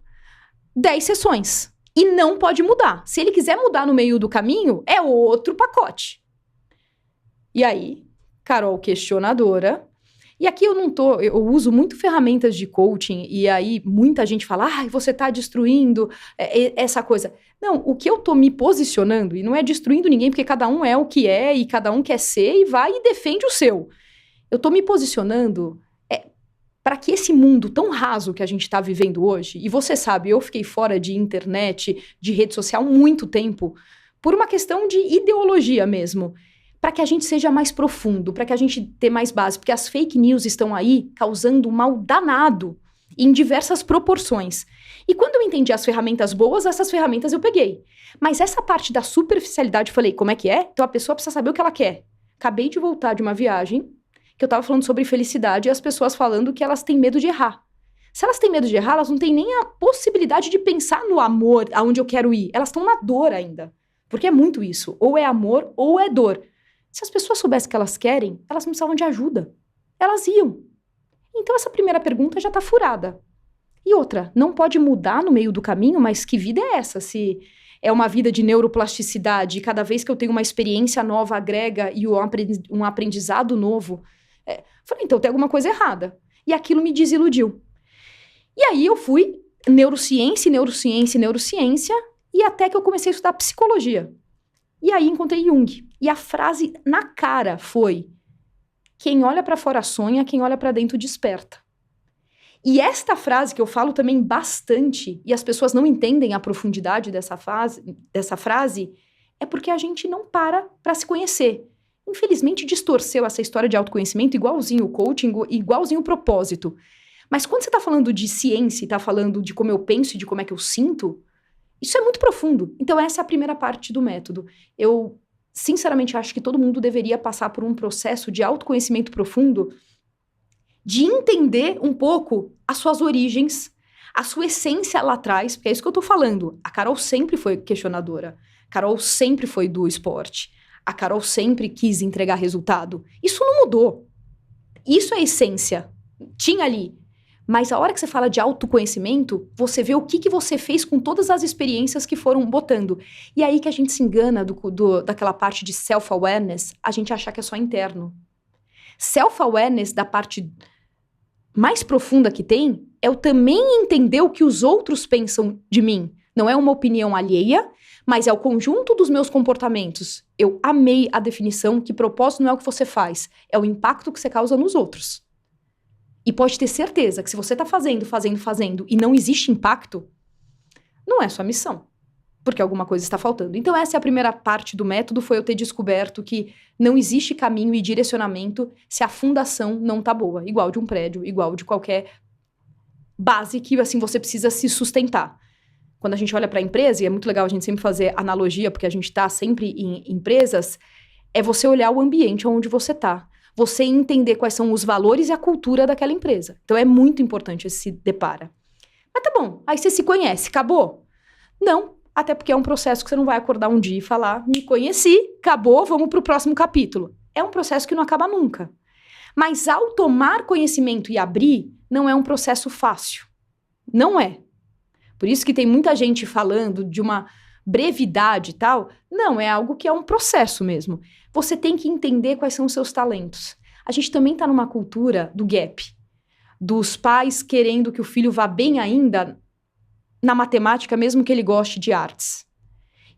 10 sessões. E não pode mudar. Se ele quiser mudar no meio do caminho, é outro pacote. E aí, Carol questionadora. E aqui eu uso muito ferramentas de coaching, e aí muita gente fala, você tá destruindo essa coisa. Não, o que eu tô me posicionando, e não é destruindo ninguém, porque cada um é o que é, e cada um quer ser, e vai e defende o seu. Eu tô me posicionando para que esse mundo tão raso que a gente tá vivendo hoje, e você sabe, eu fiquei fora de internet, de rede social muito tempo, por uma questão de ideologia mesmo, para que a gente seja mais profundo, para que a gente tenha mais base, porque as fake news estão aí causando um mal danado em diversas proporções. E quando eu entendi as ferramentas boas, essas ferramentas eu peguei. Mas essa parte da superficialidade, eu falei, como é que é? Então a pessoa precisa saber o que ela quer. Acabei de voltar de uma viagem, que eu tava falando sobre felicidade, e as pessoas falando que elas têm medo de errar. Se elas têm medo de errar, elas não têm nem a possibilidade de pensar no amor, aonde eu quero ir. Elas estão na dor ainda. Porque é muito isso. Ou é amor, ou é dor. Se as pessoas soubessem o que elas querem, elas não precisavam de ajuda. Elas iam. Então essa primeira pergunta já está furada. E outra, não pode mudar no meio do caminho, mas que vida é essa? Se é uma vida de neuroplasticidade, e cada vez que eu tenho uma experiência nova, agrega e um aprendizado novo. Falei, então tem alguma coisa errada. E aquilo me desiludiu. E aí eu fui neurociência, e até que eu comecei a estudar psicologia. E aí encontrei Jung. E a frase na cara foi: quem olha para fora sonha, quem olha para dentro desperta. E esta frase que eu falo também bastante, e as pessoas não entendem a profundidade dessa frase, é porque a gente não para se conhecer. Infelizmente distorceu essa história de autoconhecimento igualzinho o coaching, igualzinho o propósito. Mas quando você está falando de ciência, está falando de como eu penso e de como é que eu sinto, isso é muito profundo. Então essa é a primeira parte do método. Eu sinceramente acho que todo mundo deveria passar por um processo de autoconhecimento profundo, de entender um pouco as suas origens, a sua essência lá atrás, porque é isso que eu tô falando. A Carol sempre foi questionadora. A Carol sempre foi do esporte. A Carol sempre quis entregar resultado. Isso não mudou. Isso é a essência. Tinha ali. Mas a hora que você fala de autoconhecimento, você vê o que você fez com todas as experiências que foram botando. E aí que a gente se engana daquela parte de self-awareness, a gente achar que é só interno. Self-awareness, da parte mais profunda que tem, é eu também entender o que os outros pensam de mim. Não é uma opinião alheia, mas é o conjunto dos meus comportamentos. Eu amei a definição que propósito não é o que você faz, é o impacto que você causa nos outros. E pode ter certeza que se você tá fazendo e não existe impacto, não é sua missão. Porque alguma coisa está faltando. Então essa é a primeira parte do método, foi eu ter descoberto que não existe caminho e direcionamento se a fundação não tá boa. Igual de um prédio, igual de qualquer base que assim você precisa se sustentar. Quando a gente olha para a empresa, e é muito legal a gente sempre fazer analogia, porque a gente tá sempre em empresas, é você olhar o ambiente onde você tá. Você entender quais são os valores e a cultura daquela empresa. Então é muito importante esse depara. Mas tá bom, aí você se conhece, acabou? Não, até porque é um processo que você não vai acordar um dia e falar, me conheci, acabou, vamos pro próximo capítulo. É um processo que não acaba nunca. Mas ao tomar conhecimento e abrir, não é um processo fácil. Não é. Por isso que tem muita gente falando de uma brevidade e tal. Não, é algo que é um processo mesmo. Você tem que entender quais são os seus talentos. A gente também está numa cultura do gap. Dos pais querendo que o filho vá bem ainda na matemática, mesmo que ele goste de artes.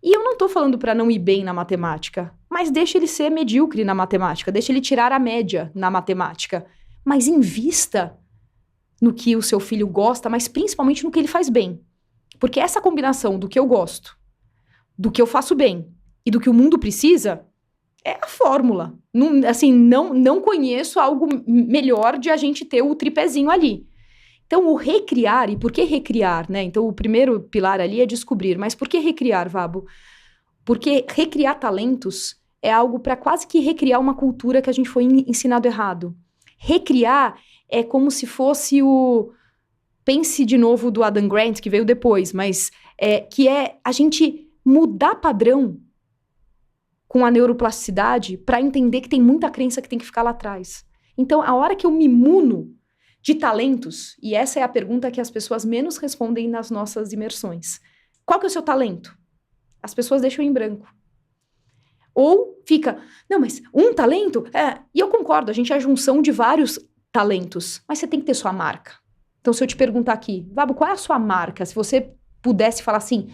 E eu não estou falando para não ir bem na matemática, mas deixa ele ser medíocre na matemática, deixa ele tirar a média na matemática. Mas invista no que o seu filho gosta, mas principalmente no que ele faz bem. Porque essa combinação do que eu gosto, do que eu faço bem e do que o mundo precisa é a fórmula. Não conheço algo melhor de a gente ter o tripézinho ali. Então, o recriar, e por que recriar, né? Então, o primeiro pilar ali é descobrir. Mas por que recriar, Vabo? Porque recriar talentos é algo para quase que recriar uma cultura que a gente foi ensinado errado. Recriar é como se fosse o... Pense de novo do Adam Grant, que veio depois, mas que é a gente mudar padrão com a neuroplasticidade para entender que tem muita crença que tem que ficar lá atrás. Então, a hora que eu me imuno de talentos, e essa é a pergunta que as pessoas menos respondem nas nossas imersões. Qual que é o seu talento? As pessoas deixam em branco. Ou fica, não, mas um talento? E eu concordo, a gente é a junção de vários talentos, mas você tem que ter sua marca. Então, se eu te perguntar aqui, Vabo, qual é a sua marca? Se você pudesse falar assim,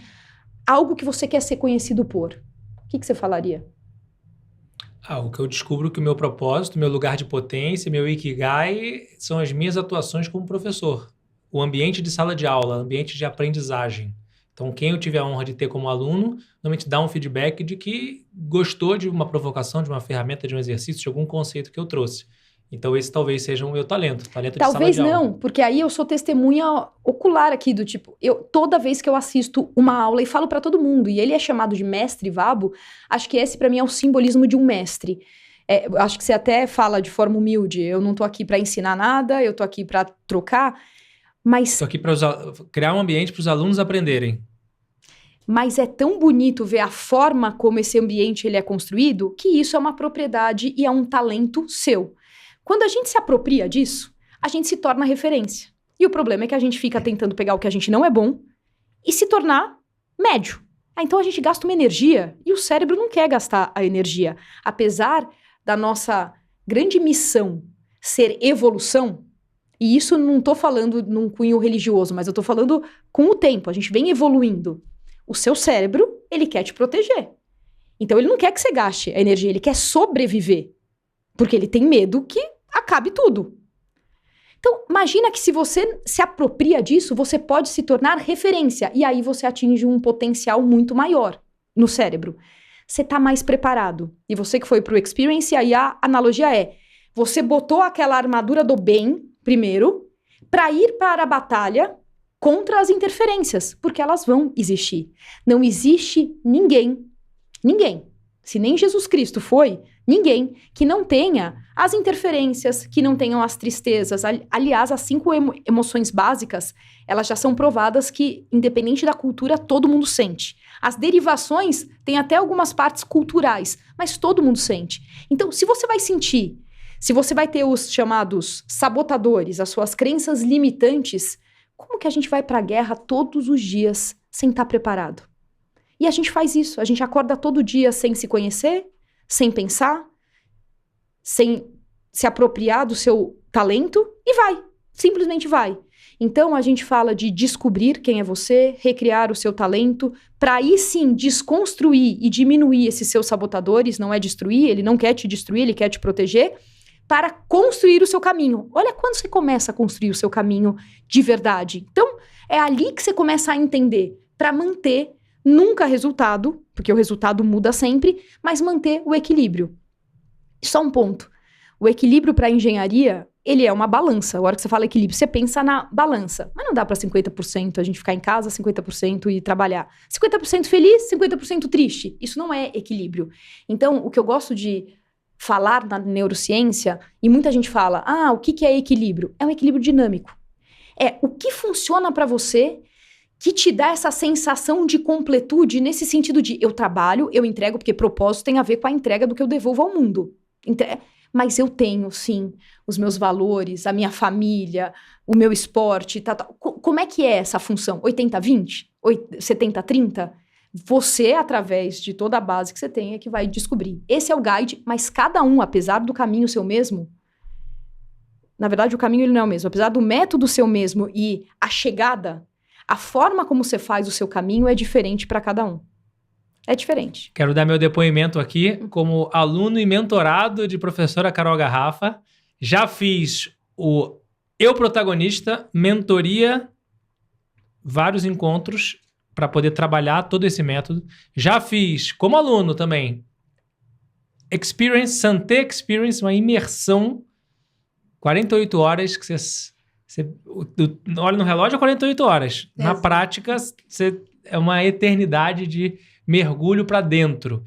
algo que você quer ser conhecido por, o que você falaria? O que eu descubro que o meu propósito, meu lugar de potência, meu Ikigai são as minhas atuações como professor. O ambiente de sala de aula, ambiente de aprendizagem. Então, quem eu tive a honra de ter como aluno, normalmente dá um feedback de que gostou de uma provocação, de uma ferramenta, de um exercício, de algum conceito que eu trouxe. Então, esse talvez seja o meu talento de sala de aula. Talvez não, porque aí eu sou testemunha ocular aqui do tipo, toda vez que eu assisto uma aula e falo para todo mundo, e ele é chamado de mestre Vabo, acho que esse para mim é o simbolismo de um mestre. Acho que você até fala de forma humilde, eu não tô aqui para ensinar nada, eu tô aqui para trocar, mas... Estou aqui para criar um ambiente para os alunos aprenderem. Mas é tão bonito ver a forma como esse ambiente ele é construído, que isso é uma propriedade e é um talento seu. Quando a gente se apropria disso, a gente se torna referência. E o problema é que a gente fica tentando pegar o que a gente não é bom e se tornar médio. Então a gente gasta uma energia e o cérebro não quer gastar a energia. Apesar da nossa grande missão ser evolução, e isso não estou falando num cunho religioso, mas eu estou falando com o tempo, a gente vem evoluindo. O seu cérebro, ele quer te proteger. Então ele não quer que você gaste a energia, ele quer sobreviver. Porque ele tem medo que acabe tudo. Então, imagina que se você se apropria disso, você pode se tornar referência. E aí você atinge um potencial muito maior no cérebro. Você está mais preparado. E você que foi para o Experience, aí a analogia é, você botou aquela armadura do bem, primeiro, para ir para a batalha contra as interferências. Porque elas vão existir. Não existe ninguém, se nem Jesus Cristo foi, ninguém que não tenha as interferências, que não tenham as tristezas. Aliás, as 5 emoções básicas, elas já são provadas que, independente da cultura, todo mundo sente. As derivações têm até algumas partes culturais, mas todo mundo sente. Então, se você vai sentir, se você vai ter os chamados sabotadores, as suas crenças limitantes, como que a gente vai para a guerra todos os dias sem estar preparado? E a gente faz isso, a gente acorda todo dia sem se conhecer, sem pensar, sem se apropriar do seu talento e vai, simplesmente vai. Então a gente fala de descobrir quem é você, recriar o seu talento, para aí sim desconstruir e diminuir esses seus sabotadores, não é destruir, ele não quer te destruir, ele quer te proteger, para construir o seu caminho. Olha quando você começa a construir o seu caminho de verdade. Então é ali que você começa a entender, para manter nunca resultado, porque o resultado muda sempre, mas manter o equilíbrio. Só um ponto. O equilíbrio para a engenharia, ele é uma balança. A hora que você fala equilíbrio, você pensa na balança. Mas não dá para 50% a gente ficar em casa, 50% e trabalhar. 50% feliz, 50% triste. Isso não é equilíbrio. Então, o que eu gosto de falar na neurociência, e muita gente fala, o que é equilíbrio? É um equilíbrio dinâmico. É o que funciona para você que te dá essa sensação de completude nesse sentido de eu trabalho, eu entrego, porque propósito tem a ver com a entrega do que eu devolvo ao mundo. Mas eu tenho, sim, os meus valores, a minha família, o meu esporte, tal. Como é que é essa função? 80-20? 70-30? Você, através de toda a base que você tem, é que vai descobrir. Esse é o guide, mas cada um, apesar do caminho ser o mesmo, na verdade o caminho ele não é o mesmo, apesar do método ser o mesmo e a chegada, a forma como você faz o seu caminho é diferente para cada um. É diferente. Quero dar meu depoimento aqui como aluno e mentorado de professora Carol Garrafa. Já fiz o Eu Protagonista, mentoria, vários encontros para poder trabalhar todo esse método. Já fiz como aluno também Santé Experience, uma imersão, 48 horas que você olha no relógio é 48 horas. Na prática, é uma eternidade de mergulho para dentro.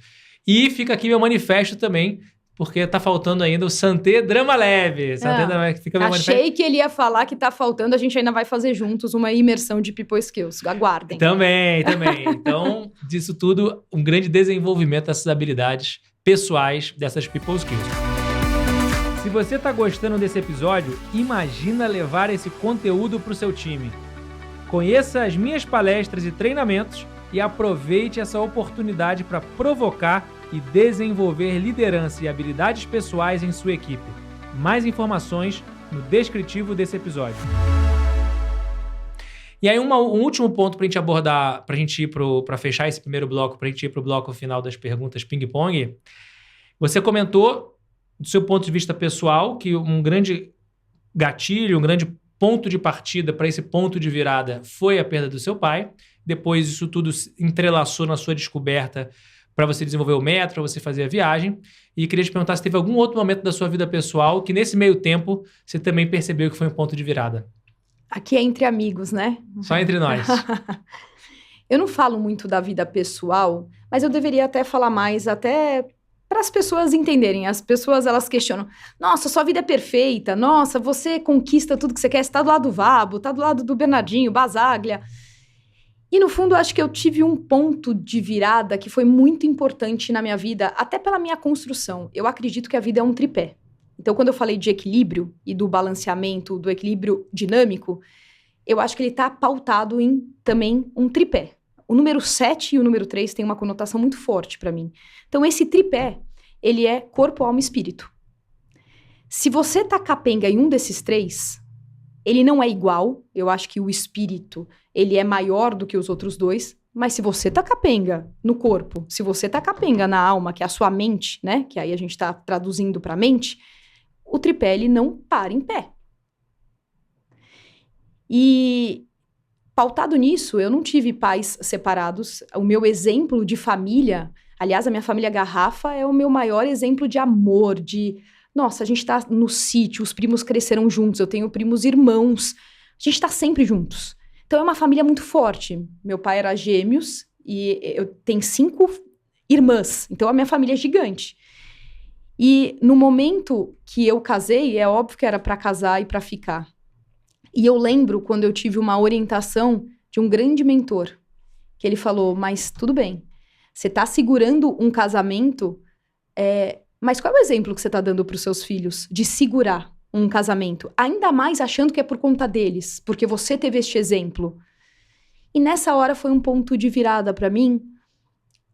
E fica aqui meu manifesto também, porque tá faltando ainda o Santé Drama Leve. Fica meu Achei manifesto. que ele ia falar que tá faltando, a gente ainda vai fazer juntos uma imersão de People Skills. Aguardem. Também. Então, disso tudo, um grande desenvolvimento dessas habilidades pessoais, dessas People Skills. Se você tá gostando desse episódio, imagina levar esse conteúdo para o seu time. Conheça as minhas palestras e treinamentos e aproveite essa oportunidade para provocar e desenvolver liderança e habilidades pessoais em sua equipe. Mais informações no descritivo desse episódio. E aí um último ponto para a gente abordar, para a gente ir para fechar esse primeiro bloco, para a gente ir para o bloco final das perguntas ping-pong. Você comentou, do seu ponto de vista pessoal, que um grande gatilho, um grande ponto de partida para esse ponto de virada foi a perda do seu pai. Depois isso tudo se entrelaçou na sua descoberta para você desenvolver o método, para você fazer a viagem. E queria te perguntar se teve algum outro momento da sua vida pessoal que nesse meio tempo você também percebeu que foi um ponto de virada. Aqui é entre amigos, né? Só entre nós. Eu não falo muito da vida pessoal, mas eu deveria até falar mais, até para as pessoas entenderem. As pessoas, elas questionam. Nossa, sua vida é perfeita. Nossa, você conquista tudo que você quer. Você tá do lado do Vabo, tá do lado do Bernardinho, Basaglia. E no fundo, acho que eu tive um ponto de virada que foi muito importante na minha vida, até pela minha construção. Eu acredito que a vida é um tripé. Então, quando eu falei de equilíbrio e do balanceamento, do equilíbrio dinâmico, eu acho que ele está pautado em também um tripé. O número 7 e o número 3 têm uma conotação muito forte para mim. Então, esse tripé, ele é corpo, alma e espírito. Se você tá capenga em um desses três, ele não é igual. Eu acho que o espírito, ele é maior do que os outros dois. Mas se você tá capenga no corpo, se você tá capenga na alma, que é a sua mente, né? Que aí a gente tá traduzindo pra mente, o tripé, ele não para em pé. E pautado nisso, eu não tive pais separados. O meu exemplo de família, aliás, a minha família Garrafa é o meu maior exemplo de amor, de... Nossa, a gente tá no sítio, os primos cresceram juntos, eu tenho primos irmãos, a gente tá sempre juntos. Então é uma família muito forte. Meu pai era gêmeos e eu tenho 5 irmãs, então a minha família é gigante. E no momento que eu casei, é óbvio que era para casar e para ficar. E eu lembro quando eu tive uma orientação de um grande mentor, que ele falou, mas tudo bem, você tá segurando um casamento, mas qual é o exemplo que você tá dando para os seus filhos de segurar um casamento? Ainda mais achando que é por conta deles, porque você teve este exemplo. E nessa hora foi um ponto de virada para mim,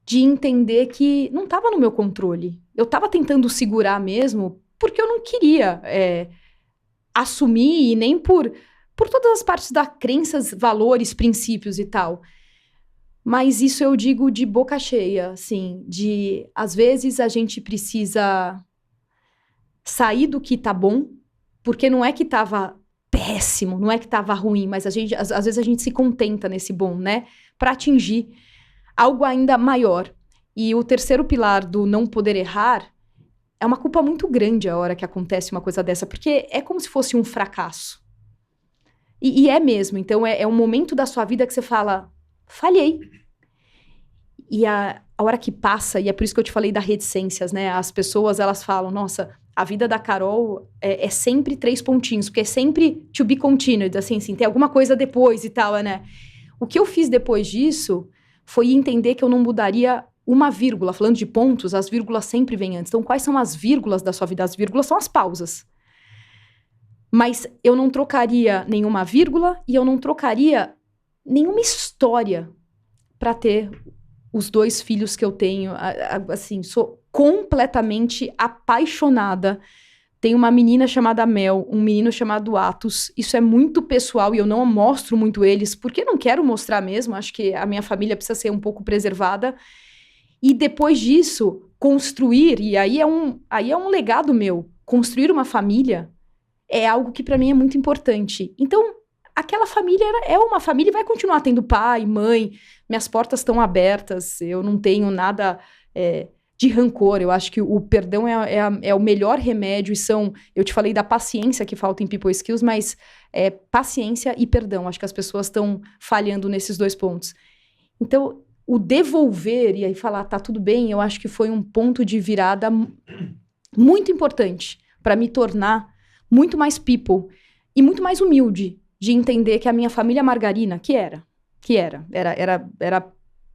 de entender que não estava no meu controle. Eu estava tentando segurar mesmo, porque eu não queria assumir, e nem por todas as partes das crenças, valores, princípios e tal. Mas isso eu digo de boca cheia, assim, de às vezes a gente precisa sair do que tá bom, porque não é que tava péssimo, não é que tava ruim, mas às vezes a gente se contenta nesse bom, né? Para atingir algo ainda maior. E o terceiro pilar do não poder errar é uma culpa muito grande a hora que acontece uma coisa dessa, porque é como se fosse um fracasso. E é mesmo. Então é um momento da sua vida que você fala, falhei. E a hora que passa, e é por isso que eu te falei da reticências, né? As pessoas, elas falam, nossa, a vida da Carol é sempre 3 pontinhos, porque é sempre to be continued, assim, tem alguma coisa depois e tal, né? O que eu fiz depois disso foi entender que eu não mudaria uma vírgula, falando de pontos, as vírgulas sempre vêm antes. Então, quais são as vírgulas da sua vida? As vírgulas são as pausas. Mas eu não trocaria nenhuma vírgula e eu não trocaria nenhuma história para ter os 2 filhos que eu tenho. Assim, sou completamente apaixonada. Tem uma menina chamada Mel, um menino chamado Atos. Isso é muito pessoal e eu não mostro muito eles, porque não quero mostrar mesmo. Acho que a minha família precisa ser um pouco preservada. E depois disso, construir, e aí é um legado meu, construir uma família é algo que para mim é muito importante. Então, aquela família é uma família e vai continuar tendo pai, mãe, minhas portas estão abertas, eu não tenho nada de rancor, eu acho que o perdão é o melhor remédio, eu te falei da paciência que falta em People Skills, mas paciência e perdão, acho que as pessoas estão falhando nesses 2 pontos. Então, o devolver e aí falar, tá tudo bem, eu acho que foi um ponto de virada muito importante para me tornar muito mais people e muito mais humilde de entender que a minha família margarina, que era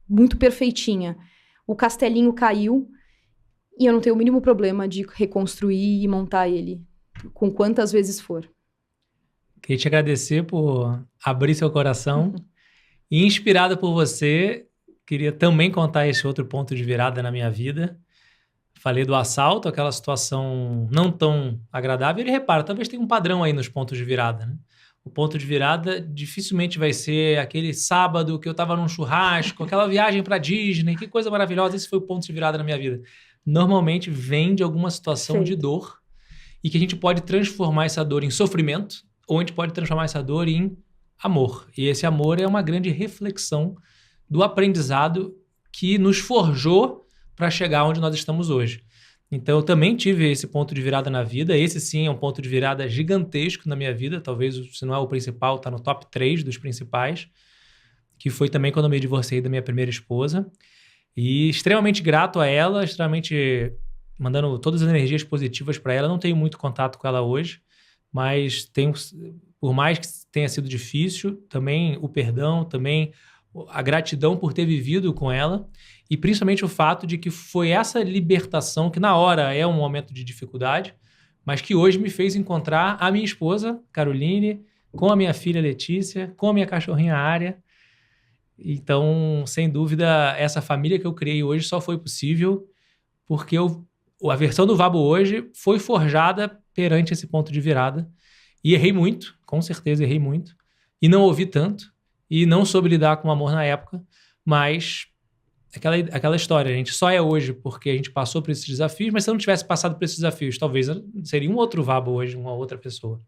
muito perfeitinha, o castelinho caiu e eu não tenho o mínimo problema de reconstruir e montar ele com quantas vezes for. Queria te agradecer por abrir seu coração e inspirada por você, queria também contar esse outro ponto de virada na minha vida. Falei do assalto, aquela situação não tão agradável. E repara, talvez tenha um padrão aí nos pontos de virada, né? O ponto de virada dificilmente vai ser aquele sábado que eu estava num churrasco, aquela viagem para Disney, que coisa maravilhosa. Esse foi o ponto de virada na minha vida. Normalmente vem de alguma situação de dor e que a gente pode transformar essa dor em sofrimento ou a gente pode transformar essa dor em amor. E esse amor é uma grande reflexão do aprendizado que nos forjou para chegar onde nós estamos hoje. Então, eu também tive esse ponto de virada na vida. Esse, sim, é um ponto de virada gigantesco na minha vida. Talvez, se não é o principal, está no top 3 dos principais. Que foi também quando eu me divorciei da minha primeira esposa. E extremamente grato a ela, extremamente mandando todas as energias positivas para ela. Não tenho muito contato com ela hoje, mas tenho, por mais que tenha sido difícil, também o perdão, também a gratidão por ter vivido com ela. E principalmente o fato de que foi essa libertação, que na hora é um momento de dificuldade, mas que hoje me fez encontrar a minha esposa, Caroline, com a minha filha Letícia, com a minha cachorrinha Ária. Então, sem dúvida, essa família que eu criei hoje só foi possível porque a versão do Vabo hoje foi forjada perante esse ponto de virada. E errei muito, com certeza errei muito. E não ouvi tanto. E não soube lidar com o amor na época, mas aquela história, a gente só é hoje porque a gente passou por esses desafios, mas se eu não tivesse passado por esses desafios, talvez seria um outro Vabo hoje, uma outra pessoa.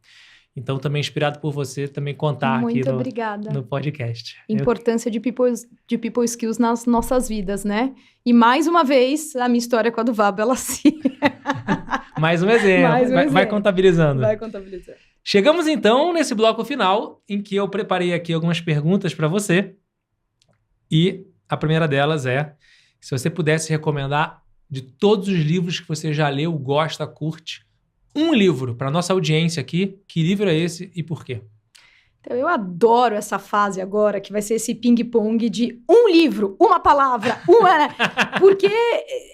Então, também inspirado por você, também contar muito aqui obrigada. No podcast. Importância de people Skills nas nossas vidas, né? E mais uma vez, a minha história com a do Vabo, ela se... Mais um exemplo. Vai contabilizando. Vai contabilizando. Chegamos, então, nesse bloco final, em que eu preparei aqui algumas perguntas para você. E a primeira delas é, se você pudesse recomendar de todos os livros que você já leu, gosta, curte, um livro para nossa audiência aqui, que livro é esse e por quê? Então, eu adoro essa fase agora, que vai ser esse ping-pong de um livro, uma palavra, porque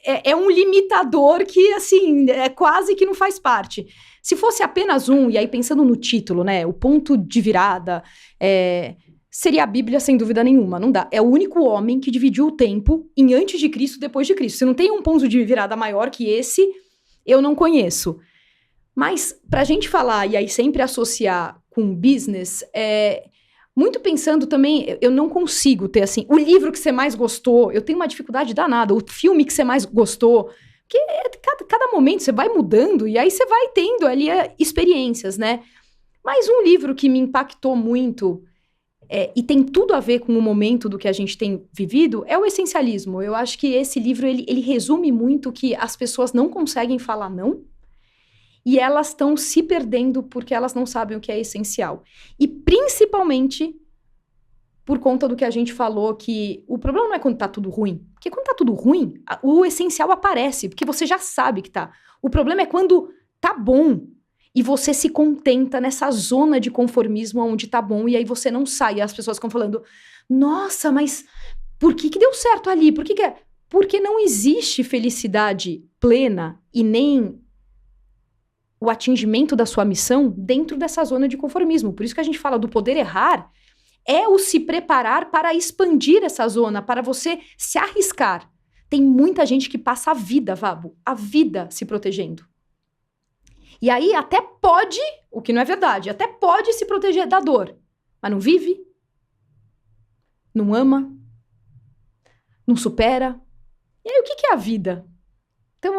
é um limitador que, assim, quase que não faz parte. Se fosse apenas um, e aí pensando no título, né, o ponto de virada, seria a Bíblia, sem dúvida nenhuma, não dá. É o único homem que dividiu o tempo em antes de Cristo e depois de Cristo. Se não tem um ponto de virada maior que esse, eu não conheço. Mas, pra gente falar, e aí sempre associar com business, muito pensando também, eu não consigo ter, assim, o livro que você mais gostou, eu tenho uma dificuldade danada, o filme que você mais gostou, porque cada momento você vai mudando e aí você vai tendo ali experiências, né? Mas um livro que me impactou muito, e tem tudo a ver com o momento do que a gente tem vivido, é o Essencialismo. Eu acho que esse livro, ele resume muito que as pessoas não conseguem falar não, e elas estão se perdendo porque elas não sabem o que é essencial. E principalmente por conta do que a gente falou, que o problema não é quando tá tudo ruim. Porque quando tá tudo ruim, o essencial aparece, porque você já sabe que tá. O problema é quando tá bom e você se contenta nessa zona de conformismo onde tá bom e aí você não sai. E as pessoas ficam falando, nossa, mas por que deu certo ali? Por que Porque não existe felicidade plena e nem o atingimento da sua missão dentro dessa zona de conformismo. Por isso que a gente fala do poder errar, é o se preparar para expandir essa zona, para você se arriscar. Tem muita gente que passa a vida, Vabo, a vida se protegendo. E aí até pode, o que não é verdade, até pode se proteger da dor, mas não vive, não ama, não supera. E aí o que é a vida? Então,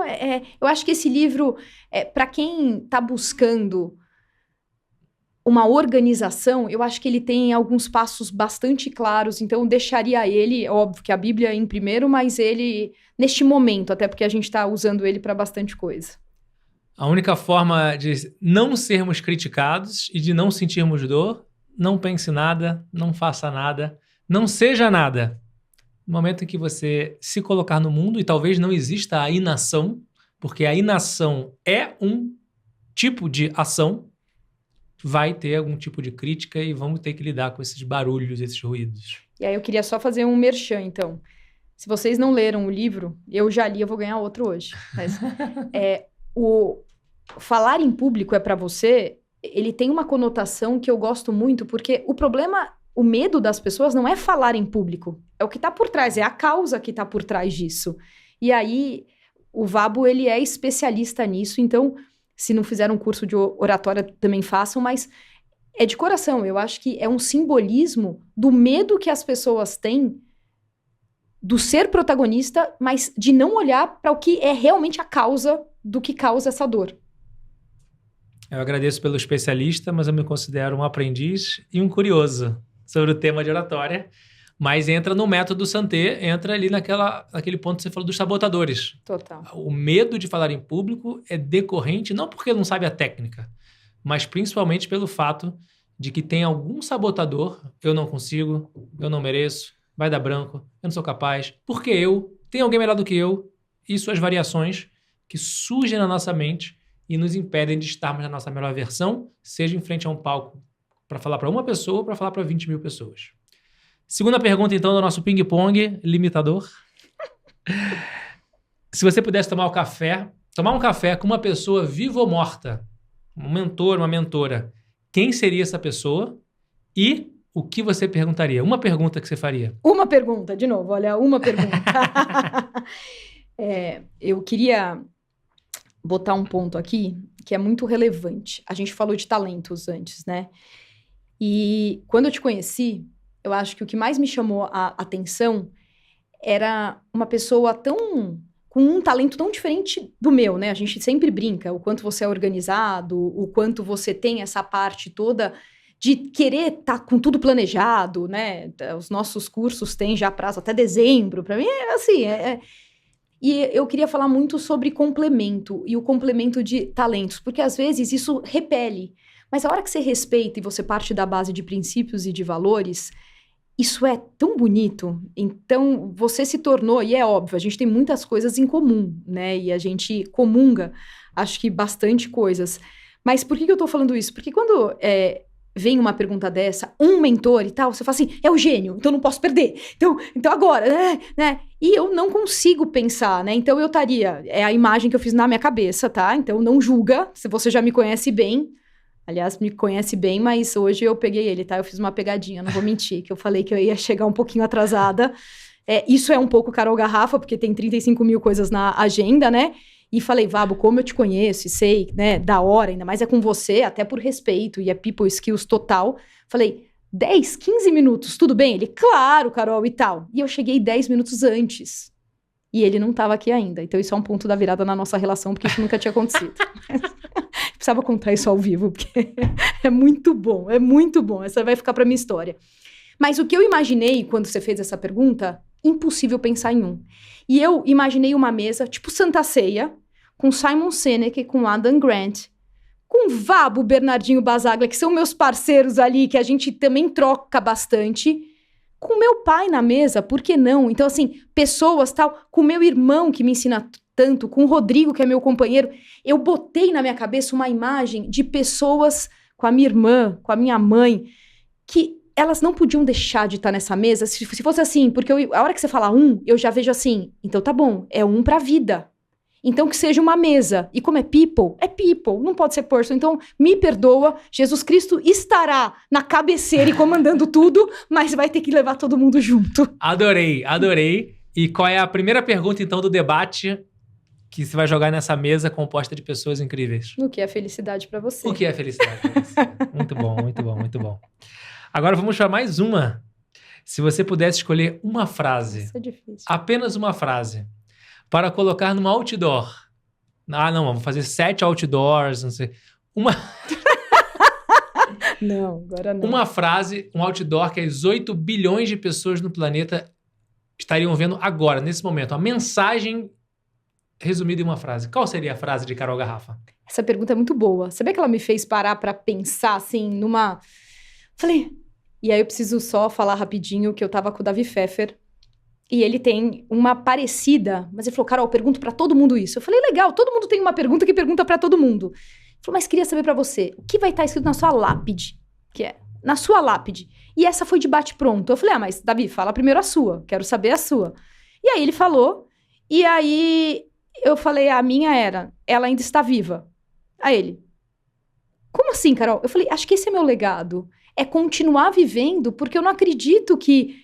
eu acho que esse livro, para quem está buscando uma organização, eu acho que ele tem alguns passos bastante claros, então eu deixaria ele, óbvio que a Bíblia em primeiro, mas ele neste momento, até porque a gente está usando ele para bastante coisa. A única forma de não sermos criticados e de não sentirmos dor, não pense nada, não faça nada, não seja nada. No momento em que você se colocar no mundo, e talvez não exista a inação, porque a inação é um tipo de ação, vai ter algum tipo de crítica e vamos ter que lidar com esses barulhos, esses ruídos. E aí eu queria só fazer um merchan, então. Se vocês não leram o livro, eu já li, eu vou ganhar outro hoje. Mas, o falar em público é para você, ele tem uma conotação que eu gosto muito, porque o problema, o medo das pessoas não é falar em público, é o que está por trás, é a causa que está por trás disso. E aí, o Vabo, ele é especialista nisso, então, se não fizeram um curso de oratória, também façam, mas é de coração, eu acho que é um simbolismo do medo que as pessoas têm do ser protagonista, mas de não olhar para o que é realmente a causa do que causa essa dor. Eu agradeço pelo especialista, mas eu me considero um aprendiz e um curioso sobre o tema de oratória. Mas entra no método Santé, entra ali naquele ponto que você falou dos sabotadores. Total. O medo de falar em público é decorrente, não porque não sabe a técnica, mas principalmente pelo fato de que tem algum sabotador, eu não consigo, eu não mereço, vai dar branco, eu não sou capaz, porque tem alguém melhor do que eu, e suas variações que surgem na nossa mente e nos impedem de estarmos na nossa melhor versão, seja em frente a um palco para falar para uma pessoa ou para falar para 20 mil pessoas. Segunda pergunta, então, do nosso ping-pong limitador. Se você pudesse tomar um café com uma pessoa viva ou morta, um mentor, uma mentora, quem seria essa pessoa e o que você perguntaria? Uma pergunta que você faria. Uma pergunta, de novo, olha, uma pergunta. Eu queria botar um ponto aqui que é muito relevante. A gente falou de talentos antes, né? E quando eu te conheci, eu acho que o que mais me chamou a atenção era uma pessoa com um talento tão diferente do meu, né? A gente sempre brinca o quanto você é organizado, o quanto você tem essa parte toda de querer estar com tudo planejado, né? Os nossos cursos têm já prazo até dezembro. Para mim é assim, E eu queria falar muito sobre complemento e o complemento de talentos, porque às vezes isso repele. Mas a hora que você respeita e você parte da base de princípios e de valores, isso é tão bonito. Então, você se tornou, e é óbvio, a gente tem muitas coisas em comum, né? E a gente comunga, acho que bastante coisas. Mas por que eu tô falando isso? Porque quando vem uma pergunta dessa, um mentor e tal, você fala assim, é o gênio, então não posso perder. Então agora, né? E eu não consigo pensar, né? Então eu estaria, é a imagem que eu fiz na minha cabeça, tá? Então não julga, se você já me conhece bem. Aliás, me conhece bem, mas hoje eu peguei ele, tá? Eu fiz uma pegadinha, não vou mentir, que eu falei que eu ia chegar um pouquinho atrasada. Isso é um pouco Carol Garrafa, porque tem 35 mil coisas na agenda, né? E falei, Vabo, como eu te conheço e sei, né, da hora, ainda mais é com você, até por respeito, e é people skills total. Falei, 10, 15 minutos, tudo bem? Ele, claro, Carol, e tal. E eu cheguei 10 minutos antes. E ele não estava aqui ainda. Então isso é um ponto da virada na nossa relação, porque isso nunca tinha acontecido. Precisava contar isso ao vivo, porque é muito bom, é muito bom. Essa vai ficar para minha história. Mas o que eu imaginei quando você fez essa pergunta, impossível pensar em um. E eu imaginei uma mesa, tipo Santa Ceia, com Simon Sinek, com Adam Grant, com Vabo, Bernardinho Basaglia, que são meus parceiros ali, que a gente também troca bastante, com meu pai na mesa, por que não? Então, assim, pessoas tal, com meu irmão que me ensina tanto, com o Rodrigo, que é meu companheiro, eu botei na minha cabeça uma imagem de pessoas com a minha irmã, com a minha mãe, que elas não podiam deixar de estar nessa mesa se fosse assim, porque a hora que você fala eu já vejo assim, então tá bom, é pra vida. Então que seja uma mesa. E como é people, não pode ser person. Então me perdoa, Jesus Cristo estará na cabeceira e comandando tudo, mas vai ter que levar todo mundo junto. Adorei. E qual é a primeira pergunta, então, do debate que você vai jogar nessa mesa composta de pessoas incríveis? O que é felicidade pra você? O que é felicidade pra você? Muito bom. Agora vamos para mais uma. Se você pudesse escolher uma frase, Isso é difícil. apenas uma frase, para colocar numa outdoor. Não, vamos fazer 7 outdoors, não sei. Não, agora não. Uma frase, um outdoor que as 8 bilhões de pessoas no planeta estariam vendo agora, nesse momento. A mensagem resumida em uma frase. Qual seria a frase de Carol Garrafa? Essa pergunta é muito boa. Sabia que ela me fez parar pra pensar, assim, numa... Falei... E aí eu preciso só falar rapidinho que eu tava com o Davi Pfeffer e ele tem uma parecida, mas ele falou, Carol, eu pergunto pra todo mundo isso. Eu falei, legal, todo mundo tem uma pergunta que pergunta pra todo mundo. Ele falou, mas queria saber pra você, o que vai estar escrito na sua lápide? Que é, na sua lápide. E essa foi de bate-pronto. Eu falei, mas Davi, fala primeiro a sua, quero saber a sua. E aí ele falou, e aí eu falei, a minha era, ela ainda está viva. Aí ele, como assim, Carol? Eu falei, acho que esse é meu legado. É continuar vivendo, porque eu não acredito que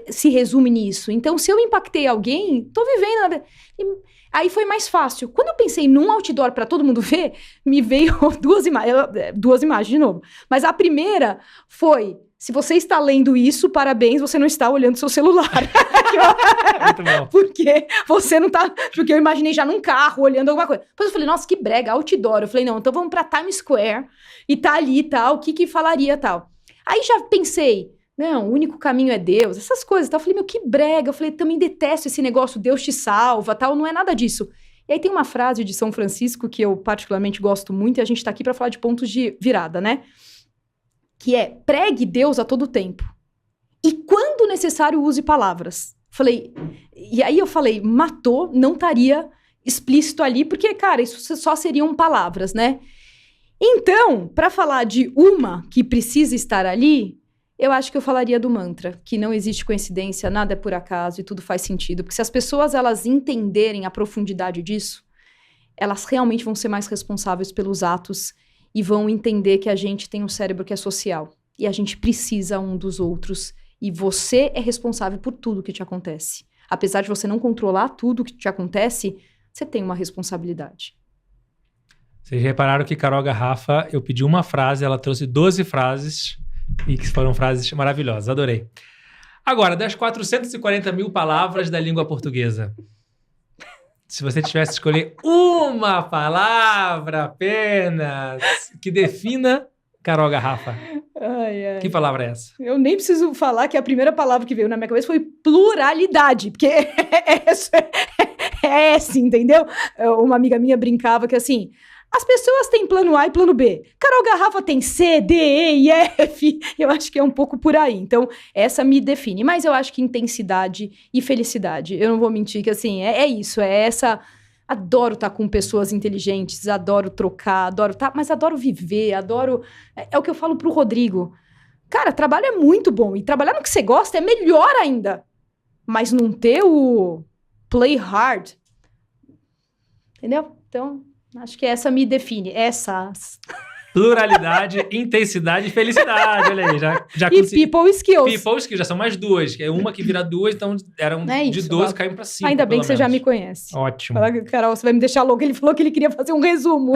se resume nisso. Então, se eu impactei alguém, tô vivendo. Aí foi mais fácil. Quando eu pensei num outdoor para todo mundo ver, me veio duas imagens de novo. Mas a primeira foi, se você está lendo isso, parabéns, você não está olhando seu celular. Muito bom. Porque você não tá... Porque eu imaginei já num carro, olhando alguma coisa. Depois eu falei, nossa, que brega, outdoor. Eu falei, não, então vamos pra Times Square, e tá ali e tal, o que falaria tal. Aí já pensei, não, o único caminho é Deus, essas coisas, tal. Eu falei, meu, que brega. Eu falei, também detesto esse negócio, Deus te salva, tal, não é nada disso. E aí tem uma frase de São Francisco que eu particularmente gosto muito, e a gente tá aqui pra falar de pontos de virada, né? Que é, pregue Deus a todo tempo. E quando necessário, use palavras. Falei, e aí eu falei, matou, não estaria explícito ali, porque, cara, isso só seriam palavras, né? Então, para falar de uma que precisa estar ali, eu acho que eu falaria do mantra, que não existe coincidência, nada é por acaso e tudo faz sentido. Porque se as pessoas elas entenderem a profundidade disso, elas realmente vão ser mais responsáveis pelos atos e vão entender que a gente tem um cérebro que é social. E a gente precisa um dos outros. E você é responsável por tudo que te acontece. Apesar de você não controlar tudo que te acontece, você tem uma responsabilidade. Vocês repararam que Carol Garrafa, eu pedi uma frase, ela trouxe 12 frases e que foram frases maravilhosas. Adorei. Agora, das 440 mil palavras da língua portuguesa, se você tivesse que escolher uma palavra apenas que defina Carol Garrafa, que palavra é essa? Eu nem preciso falar que a primeira palavra que veio na minha cabeça foi pluralidade, porque é essa, entendeu? Uma amiga minha brincava que assim... As pessoas têm plano A e plano B. Carol Garrafa tem C, D, E e F. Eu acho que é um pouco por aí. Então, essa me define. Mas eu acho que intensidade e felicidade. Eu não vou mentir que, assim, é isso. É essa... Adoro estar com pessoas inteligentes, adoro trocar, mas adoro viver, adoro... É o que eu falo pro Rodrigo. Cara, trabalho é muito bom. E trabalhar no que você gosta é melhor ainda. Mas não ter o play hard. Entendeu? Então... Acho que essa me define. Essas. Pluralidade, intensidade e felicidade. Olha aí, já e consegui... people skills. People skills, já são mais duas. É uma que vira duas, então eram de 12, caímos pra 5. Ainda bem que você já me conhece. Ótimo. Carol, você vai me deixar louco. Ele falou que ele queria fazer um resumo.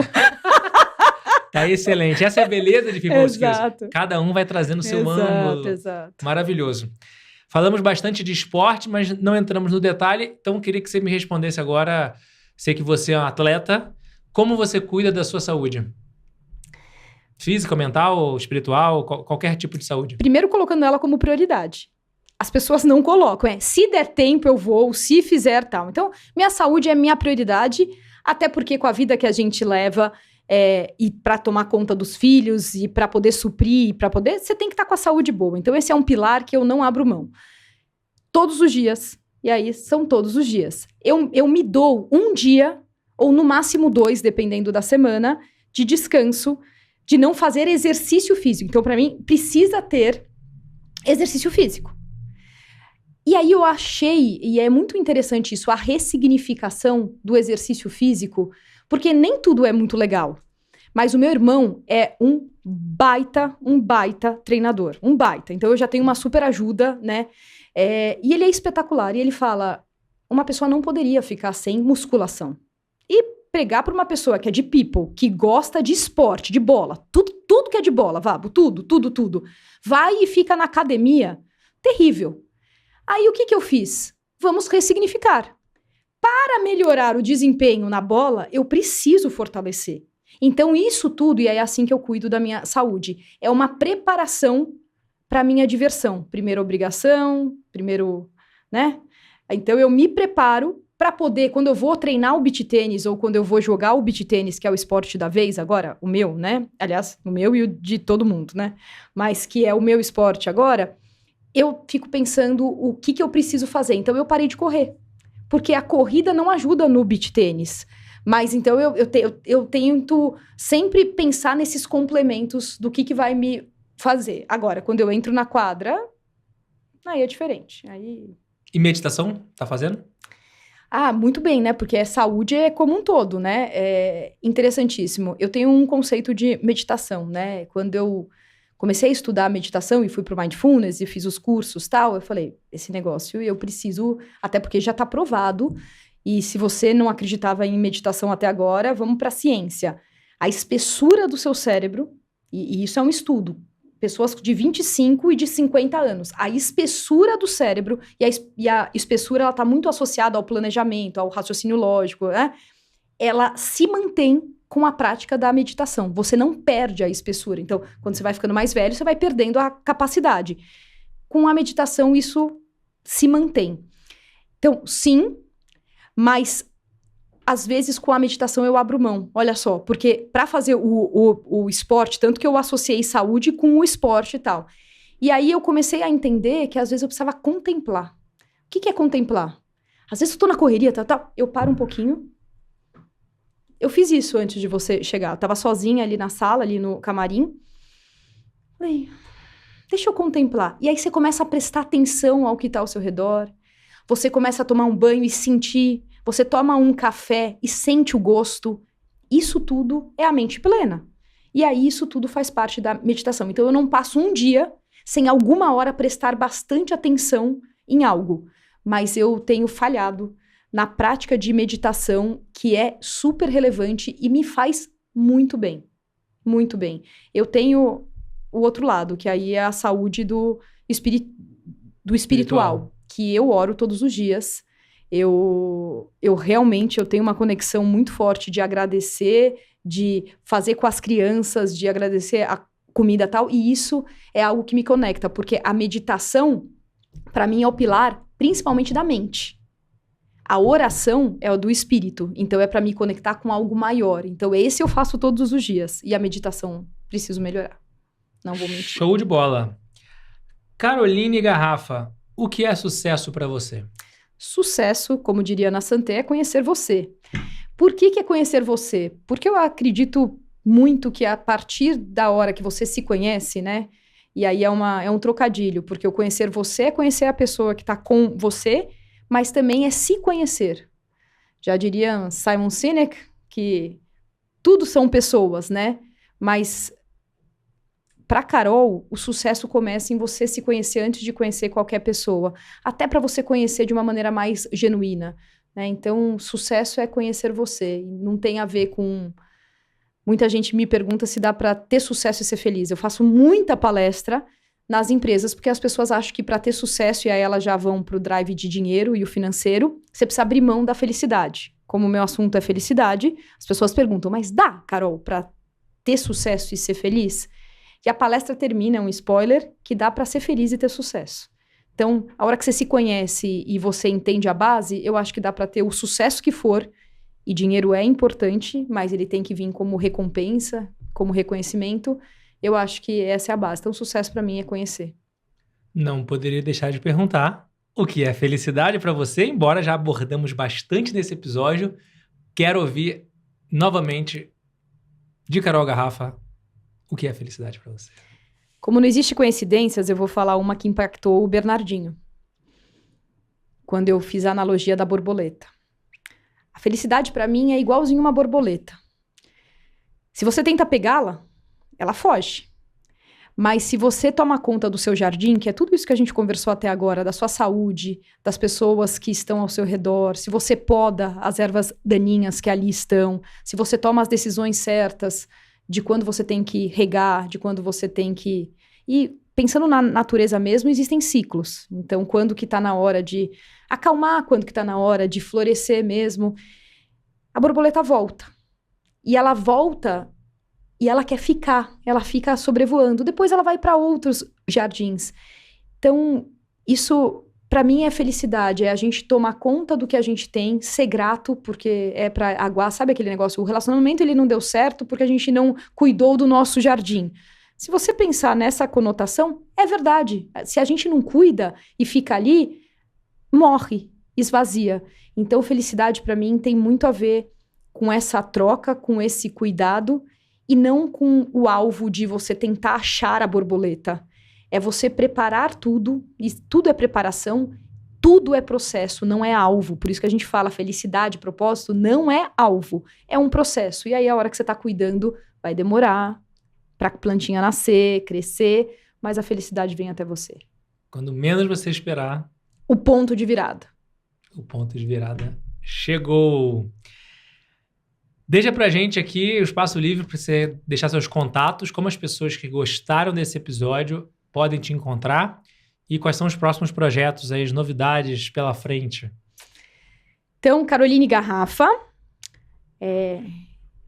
Tá excelente. Essa é a beleza de people Exato. skills. Cada um vai trazendo o seu ângulo. Exato. Maravilhoso. Falamos bastante de esporte, mas não entramos no detalhe. Então, eu queria que você me respondesse agora. Sei que você é um atleta. Como você cuida da sua saúde? Física, mental, espiritual, qualquer tipo de saúde. Primeiro colocando ela como prioridade. As pessoas não colocam, se der tempo eu vou, se fizer tal. Então, minha saúde é minha prioridade, até porque com a vida que a gente leva, e para tomar conta dos filhos, e para poder suprir, você tem que estar com a saúde boa. Então, esse é um pilar que eu não abro mão. Todos os dias, e aí são todos os dias. Eu me dou um dia... ou no máximo 2, dependendo da semana, de descanso, de não fazer exercício físico. Então, para mim, precisa ter exercício físico. E aí eu achei, e é muito interessante isso, a ressignificação do exercício físico, porque nem tudo é muito legal. Mas o meu irmão é um baita treinador. Um baita. Então eu já tenho uma super ajuda, né? E ele é espetacular. E ele fala, uma pessoa não poderia ficar sem musculação. E pregar para uma pessoa que é de people, que gosta de esporte, de bola, tudo que é de bola, Vabo, tudo. Vai e fica na academia, terrível. Aí o que eu fiz? Vamos ressignificar. Para melhorar o desempenho na bola, eu preciso fortalecer. Então isso tudo, e é assim que eu cuido da minha saúde, é uma preparação para a minha diversão. Primeiro obrigação, né? Então eu me preparo para poder, quando eu vou treinar o beach tênis ou quando eu vou jogar o beach tênis, que é o esporte da vez agora, o meu, né? Aliás, o meu e o de todo mundo, né? Mas que é o meu esporte agora, eu fico pensando o que eu preciso fazer. Então eu parei de correr, porque a corrida não ajuda no beach tênis. Mas então eu tento sempre pensar nesses complementos do que vai me fazer. Agora, quando eu entro na quadra, aí é diferente. Aí... E meditação, tá fazendo? Muito bem, né? Porque saúde é como um todo, né? É interessantíssimo. Eu tenho um conceito de meditação, né? Quando eu comecei a estudar meditação e fui pro Mindfulness e fiz os cursos e tal, eu falei, esse negócio eu preciso, até porque já tá provado. E se você não acreditava em meditação até agora, vamos para a ciência. A espessura do seu cérebro, e isso é um estudo, pessoas de 25 e de 50 anos, a espessura do cérebro, e a espessura ela está muito associada ao planejamento, ao raciocínio lógico, né? Ela se mantém com a prática da meditação. Você não perde a espessura. Então, quando você vai ficando mais velho, você vai perdendo a capacidade. Com a meditação, isso se mantém. Então, sim, mas, às vezes, com a meditação eu abro mão. Olha só, porque para fazer o esporte, tanto que eu associei saúde com o esporte e tal. E aí eu comecei a entender que, às vezes, eu precisava contemplar. O que é contemplar? Às vezes eu tô na correria, eu paro um pouquinho. Eu fiz isso antes de você chegar. Eu tava sozinha ali na sala, ali no camarim. Falei, deixa eu contemplar. E aí você começa a prestar atenção ao que tá ao seu redor. Você começa a tomar um banho e sentir. Você toma um café e sente o gosto. Isso tudo é a mente plena. E aí isso tudo faz parte da meditação. Então eu não passo um dia sem alguma hora prestar bastante atenção em algo. Mas eu tenho falhado na prática de meditação, que é super relevante e me faz muito bem. Muito bem. Eu tenho o outro lado, que aí é a saúde do espiritual. Que eu oro todos os dias. Eu realmente tenho uma conexão muito forte de agradecer, de fazer com as crianças, de agradecer a comida e tal, e isso é algo que me conecta, porque a meditação, para mim, é o pilar, principalmente da mente. A oração é o do espírito, então é para me conectar com algo maior. Então esse eu faço todos os dias, e a meditação preciso melhorar. Não vou mentir. Show de bola. Caroline Garrafa, o que é sucesso para você? Sucesso, como diria Ana Santé, é conhecer você. Por que é conhecer você? Porque eu acredito muito que a partir da hora que você se conhece, né? E aí é um trocadilho, porque o conhecer você é conhecer a pessoa que está com você, mas também é se conhecer. Já diria Simon Sinek que tudo são pessoas, né? Mas para Carol, o sucesso começa em você se conhecer antes de conhecer qualquer pessoa. Até para você conhecer de uma maneira mais genuína, né? Então, sucesso é conhecer você. Não tem a ver com... Muita gente me pergunta se dá para ter sucesso e ser feliz. Eu faço muita palestra nas empresas, porque as pessoas acham que para ter sucesso, e aí elas já vão para o drive de dinheiro e o financeiro, você precisa abrir mão da felicidade. Como o meu assunto é felicidade, as pessoas perguntam, mas dá, Carol, para ter sucesso e ser feliz? E a palestra termina, é um spoiler, que dá para ser feliz e ter sucesso. Então, a hora que você se conhece e você entende a base, eu acho que dá para ter o sucesso que for, e dinheiro é importante, mas ele tem que vir como recompensa, como reconhecimento. Eu acho que essa é a base. Então, sucesso para mim é conhecer. Não poderia deixar de perguntar o que é felicidade para você, embora já abordamos bastante nesse episódio. Quero ouvir novamente de Carol Garrafa o que é felicidade para você. Como não existe coincidências, eu vou falar uma que impactou o Bernardinho. Quando eu fiz a analogia da borboleta. A felicidade, para mim, é igualzinho uma borboleta. Se você tenta pegá-la, ela foge. Mas se você toma conta do seu jardim, que é tudo isso que a gente conversou até agora, da sua saúde, das pessoas que estão ao seu redor, se você poda as ervas daninhas que ali estão, se você toma as decisões certas de quando você tem que regar, de quando você tem que... E pensando na natureza mesmo, existem ciclos. Então, quando que está na hora de acalmar, quando que está na hora de florescer mesmo, a borboleta volta. E ela volta e ela quer ficar, ela fica sobrevoando. Depois ela vai para outros jardins. Então, isso, para mim, é felicidade. É a gente tomar conta do que a gente tem, ser grato, porque é para aguar. Sabe aquele negócio? O relacionamento ele não deu certo porque a gente não cuidou do nosso jardim. Se você pensar nessa conotação, é verdade. Se a gente não cuida e fica ali, morre, esvazia. Então, felicidade, para mim, tem muito a ver com essa troca, com esse cuidado, e não com o alvo de você tentar achar a borboleta. É você preparar tudo, e tudo é preparação, tudo é processo, não é alvo. Por isso que a gente fala felicidade, propósito, não é alvo, é um processo. E aí a hora que você está cuidando, vai demorar para a plantinha nascer, crescer, mas a felicidade vem até você. Quando menos você esperar... O ponto de virada. O ponto de virada chegou. Deixa pra gente aqui o espaço livre para você deixar seus contatos, como as pessoas que gostaram desse episódio podem te encontrar e quais são os próximos projetos, as novidades pela frente. Então, Caroline Garrafa,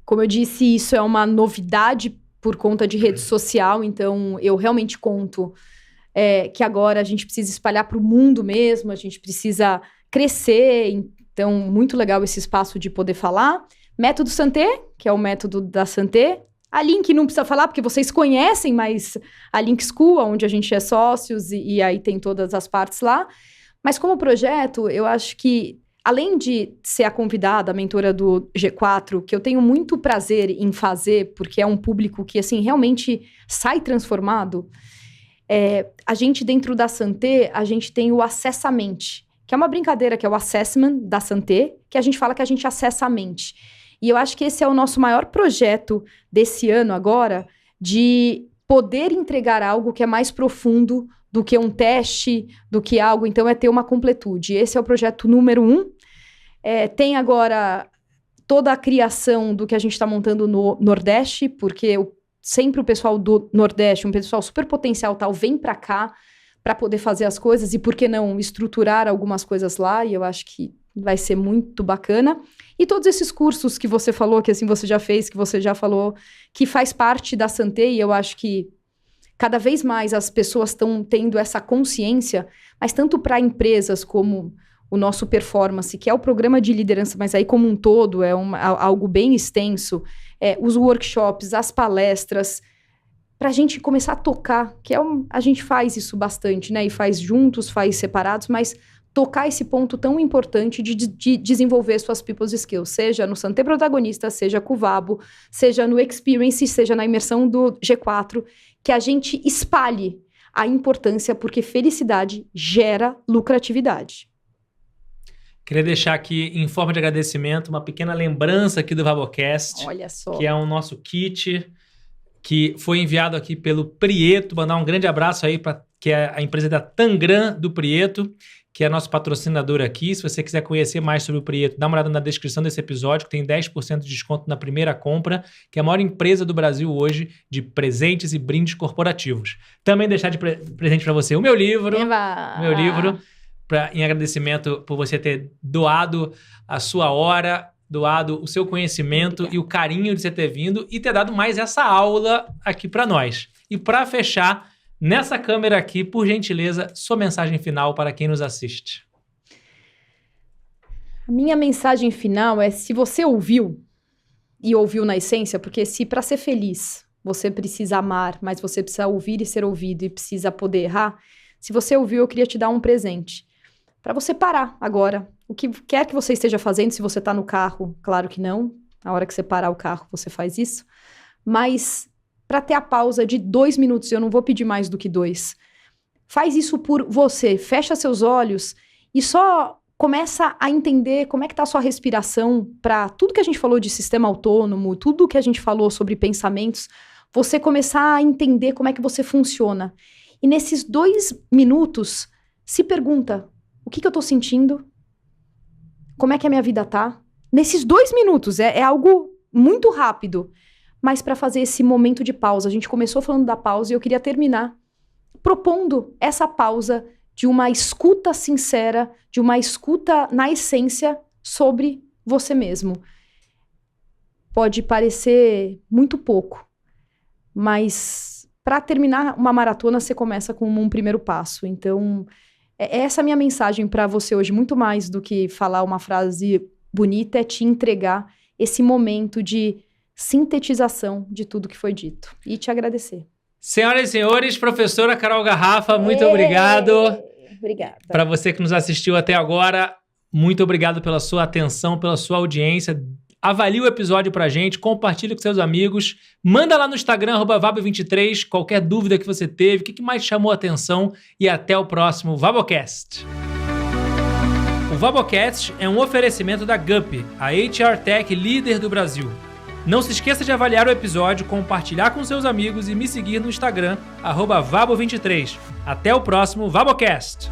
como eu disse, isso é uma novidade por conta de rede social, então eu realmente conto que agora a gente precisa espalhar para o mundo mesmo, a gente precisa crescer, então muito legal esse espaço de poder falar. Método Santé, que é o método da Santé. A Link não precisa falar, porque vocês conhecem, mas a Link School, onde a gente é sócios, e aí tem todas as partes lá. Mas como projeto, eu acho que, além de ser a convidada, a mentora do G4, que eu tenho muito prazer em fazer, porque é um público que, assim, realmente sai transformado, a gente, dentro da Santé, a gente tem o Acessa a Mente, que é uma brincadeira, que é o assessment da Santé, que a gente fala que a gente acessa a mente. E eu acho que esse é o nosso maior projeto desse ano agora, de poder entregar algo que é mais profundo do que um teste, do que algo, então é ter uma completude. Esse é o projeto número 1. Tem agora toda a criação do que a gente está montando no Nordeste, porque sempre o pessoal do Nordeste, um pessoal super potencial tal, vem para cá para poder fazer as coisas, e por que não estruturar algumas coisas lá, e eu acho que vai ser muito bacana. E todos esses cursos que você falou, que assim você já fez, que você já falou, que faz parte da Santé, e eu acho que cada vez mais as pessoas estão tendo essa consciência, mas tanto para empresas como o nosso Performance, que é o programa de liderança, mas aí como um todo, algo bem extenso, os workshops, as palestras, para a gente começar a tocar, que a gente faz isso bastante, né? E faz juntos, faz separados, mas tocar esse ponto tão importante de desenvolver suas people's skills, seja no Santé Protagonista, seja com o Vabo, seja no Experience, seja na imersão do G4, que a gente espalhe a importância, porque felicidade gera lucratividade. Queria deixar aqui, em forma de agradecimento, uma pequena lembrança aqui do Vabocast. Olha só. Que é o nosso kit, que foi enviado aqui pelo Prieto. Mandar um grande abraço aí para que é a empresa da Tangram do Prieto, que é nosso patrocinador aqui. Se você quiser conhecer mais sobre o Prieto, dá uma olhada na descrição desse episódio, que tem 10% de desconto na primeira compra, que é a maior empresa do Brasil hoje de presentes e brindes corporativos. Também deixar de presente para você o meu livro. Meu livro, em agradecimento por você ter doado a sua hora, doado o seu conhecimento e o carinho de você ter vindo e ter dado mais essa aula aqui para nós. E para fechar, nessa câmera aqui, por gentileza, sua mensagem final para quem nos assiste. A minha mensagem final é: se você ouviu, e ouviu na essência, porque se para ser feliz você precisa amar, mas você precisa ouvir e ser ouvido e precisa poder errar, se você ouviu, eu queria te dar um presente. Para você parar agora, o que quer que você esteja fazendo, se você está no carro, claro que não, na hora que você parar o carro você faz isso, mas para ter a pausa de 2 minutos. Eu não vou pedir mais do que 2. Faz isso por você. Fecha seus olhos e só começa a entender como é que tá a sua respiração para tudo que a gente falou de sistema autônomo, tudo que a gente falou sobre pensamentos, você começar a entender como é que você funciona. E nesses 2 minutos, se pergunta, o que eu tô sentindo? Como é que a minha vida tá? Nesses 2 minutos, é algo muito rápido, mas para fazer esse momento de pausa. A gente começou falando da pausa e eu queria terminar propondo essa pausa de uma escuta sincera, de uma escuta na essência sobre você mesmo. Pode parecer muito pouco, mas para terminar uma maratona, você começa com um primeiro passo. Então, essa é a minha mensagem para você hoje, muito mais do que falar uma frase bonita, é te entregar esse momento de sintetização de tudo que foi dito. E te agradecer. Senhoras e senhores, professora Carol Garrafa, muito obrigado. Obrigada. Para você que nos assistiu até agora, muito obrigado pela sua atenção, pela sua audiência. Avalie o episódio pra gente, compartilhe com seus amigos, manda lá no Instagram, @vabo23, qualquer dúvida que você teve, o que mais chamou a atenção, e até o próximo VaboCast. O VaboCast é um oferecimento da GUP, a HR Tech líder do Brasil. Não se esqueça de avaliar o episódio, compartilhar com seus amigos e me seguir no Instagram, @vabo23. Até o próximo VaboCast!